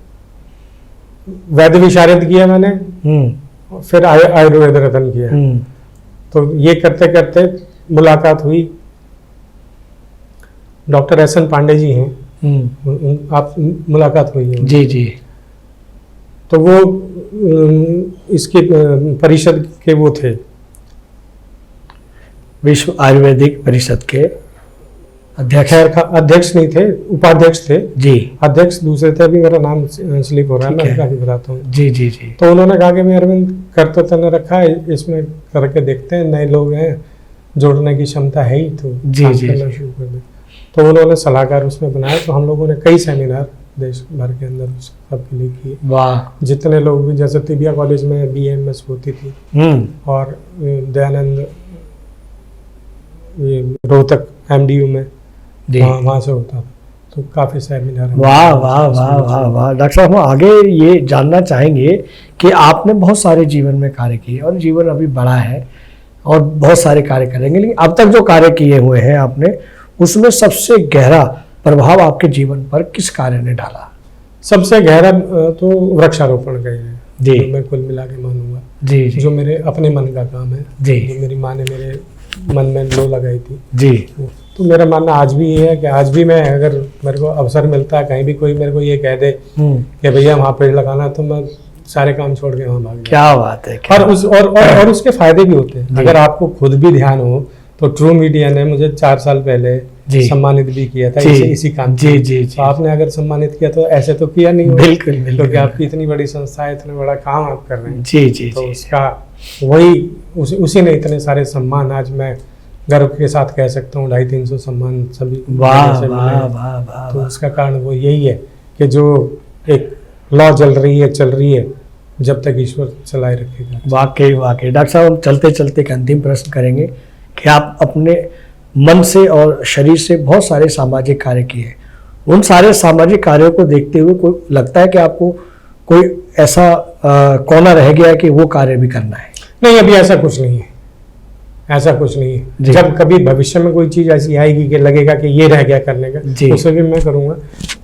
वैद्य विशारद किया मैंने, फिर आयुर्वेद रत्न किया। तो ये करते करते मुलाकात हुई। Doctor SN. पांडे जी हैं, आप मुलाकात हुई है? जी जी। तो वो इसके परिषद के वो थे, विश्व आयुर्वेदिक परिषद के अध्यक्ष। खैर अध्यक्ष नहीं थे, उपाध्यक्ष थे जी अध्यक्ष दूसरे थे, अभी मेरा नाम स्लिप हो रहा है, ठीक मैं है। काफी बताता हूँ। जी जी जी। तो उन्होंने कहा कि मैं अरविंद कर तो तने रखा है, इसमें करके देखते हैं, नए लोग हैं, जोड़ने की क्षमता है ही, तो जी, काम जी, करना जी। शुरू कर दे। तो उन्होंने सलाहकार उसमें बनाया, तो हम लोगों ने कई सेमिनार देश भर के अंदर उस सबके लिए किए। वाह। जितने लोग भी, जैसे तिबिया कॉलेज में BAMS होती थी, और दयानंद ये रोहतक MDU में जी। वहाँ से होता था, तो काफ़ी सेमिनार हमने वाह किए। वाह वाह वाह वाह। डॉक्टर साहब, हम आगे ये जानना चाहेंगे कि आपने बहुत सारे जीवन में कार्य किए और जीवन अभी बड़ा है और बहुत सारे कार्य करेंगे, लेकिन अब तक जो कार्य किए हुए हैं आपने, उसमें सबसे गहरा प्रभाव आपके जीवन पर किस कार्य ने डाला? सबसे गहरा तो वृक्षारोपण का ही है, जी। जो मैं कुल मिला के मानूंगा, जी जी जो मेरे अपने मन का काम है, जी। जो मेरी माँ ने मेरे मन में लो लगाई थी। जी। तो मेरा मानना आज भी ये है कि आज भी मैं, अगर मेरे को अवसर मिलता है, कहीं भी कोई मेरे को ये कह दे कि भैया वहाँ पेड़ लगाना, तो मैं सारे काम छोड़ के वहाँ भाग जाता क्या बात है, क्या हूं। और उसके फायदे भी होते हैं। जी। अगर आपको खुद भी ध्यान हो, तो ट्रू मीडिया ने मुझे 4 साल पहले जी। सम्मानित भी किया था जी। इसी काम जी के लिए। जी जी। तो आपने अगर सम्मानित किया तो ऐसे तो किया नहीं होगा। बिल्कुल बिल्कुल। क्योंकि आपकी इतनी बड़ी संस्था है, इतना बड़ा काम आप कर रहे हैं, जी जी तो जी। उसका वही उसी ने इतने सारे सम्मान, आज मैं गर्व के साथ कह सकता हूँ 250-300 सम्मान सभी वाह जगह से मिले वाह हैं। वाह वाह तो वाह। उसका कारण वो यही है कि जो एक लॉ चल रही है, जब तक ईश्वर चलाए रखेगा। वाकई वाकई। डॉक्टर साहब, हम चलते चलते एक अंतिम प्रश्न करेंगे कि आप अपने मन से और शरीर से बहुत सारे सामाजिक कार्य किए, उन सारे सामाजिक कार्यों को देखते हुए कोई लगता है कि आपको कोई ऐसा कोना रह गया है कि वो कार्य भी करना है? नहीं, अभी ऐसा कुछ नहीं है, ऐसा कुछ नहीं है। जी। जब कभी भविष्य में कोई चीज ऐसी आएगी कि लगेगा कि ये रह गया करने का, जी। उसे भी मैं करूंगा,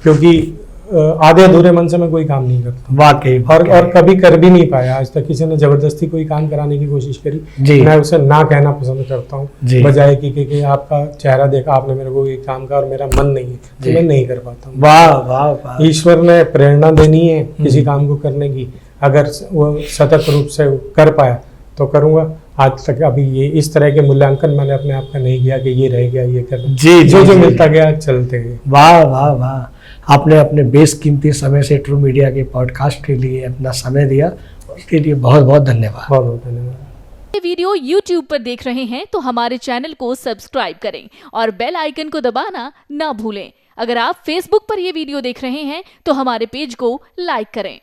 क्योंकि आधे अधूरे मन से मैं कोई काम नहीं करता। वाकई। और कभी कर भी नहीं पाया आज तक। किसी ने जबरदस्ती कोई काम कराने की कोशिश करी, जी। मैं उसे ना कहना पसंद करता हूँ, जी। बजाय कि आपका चेहरा देखा आपने मेरे को ये काम का और मेरा मन नहीं है, जी। तो मैं नहीं कर पाता हूँ। वाह वाह वाह। ईश्वर ने प्रेरणा देनी है किसी काम को करने की, अगर वो सतत रूप से कर पाया तो करूंगा। आज तक अभी ये इस तरह के मूल्यांकन मैंने अपने आप का नहीं किया कि ये रह गया, ये कर जी, जो जी, मिलता गया चलते गए। वाह वाह वाह। आपने अपने बेशकीमती समय से ट्रू मीडिया के पॉडकास्ट के लिए अपना समय दिया, उसके लिए बहुत बहुत धन्यवाद। बहुत बहुत धन्यवाद। ये वीडियो YouTube पर देख रहे हैं तो हमारे चैनल को सब्सक्राइब करें और बेल आइकन को दबाना ना भूलें। अगर आप Facebook पर ये वीडियो देख रहे हैं तो हमारे पेज को लाइक करें।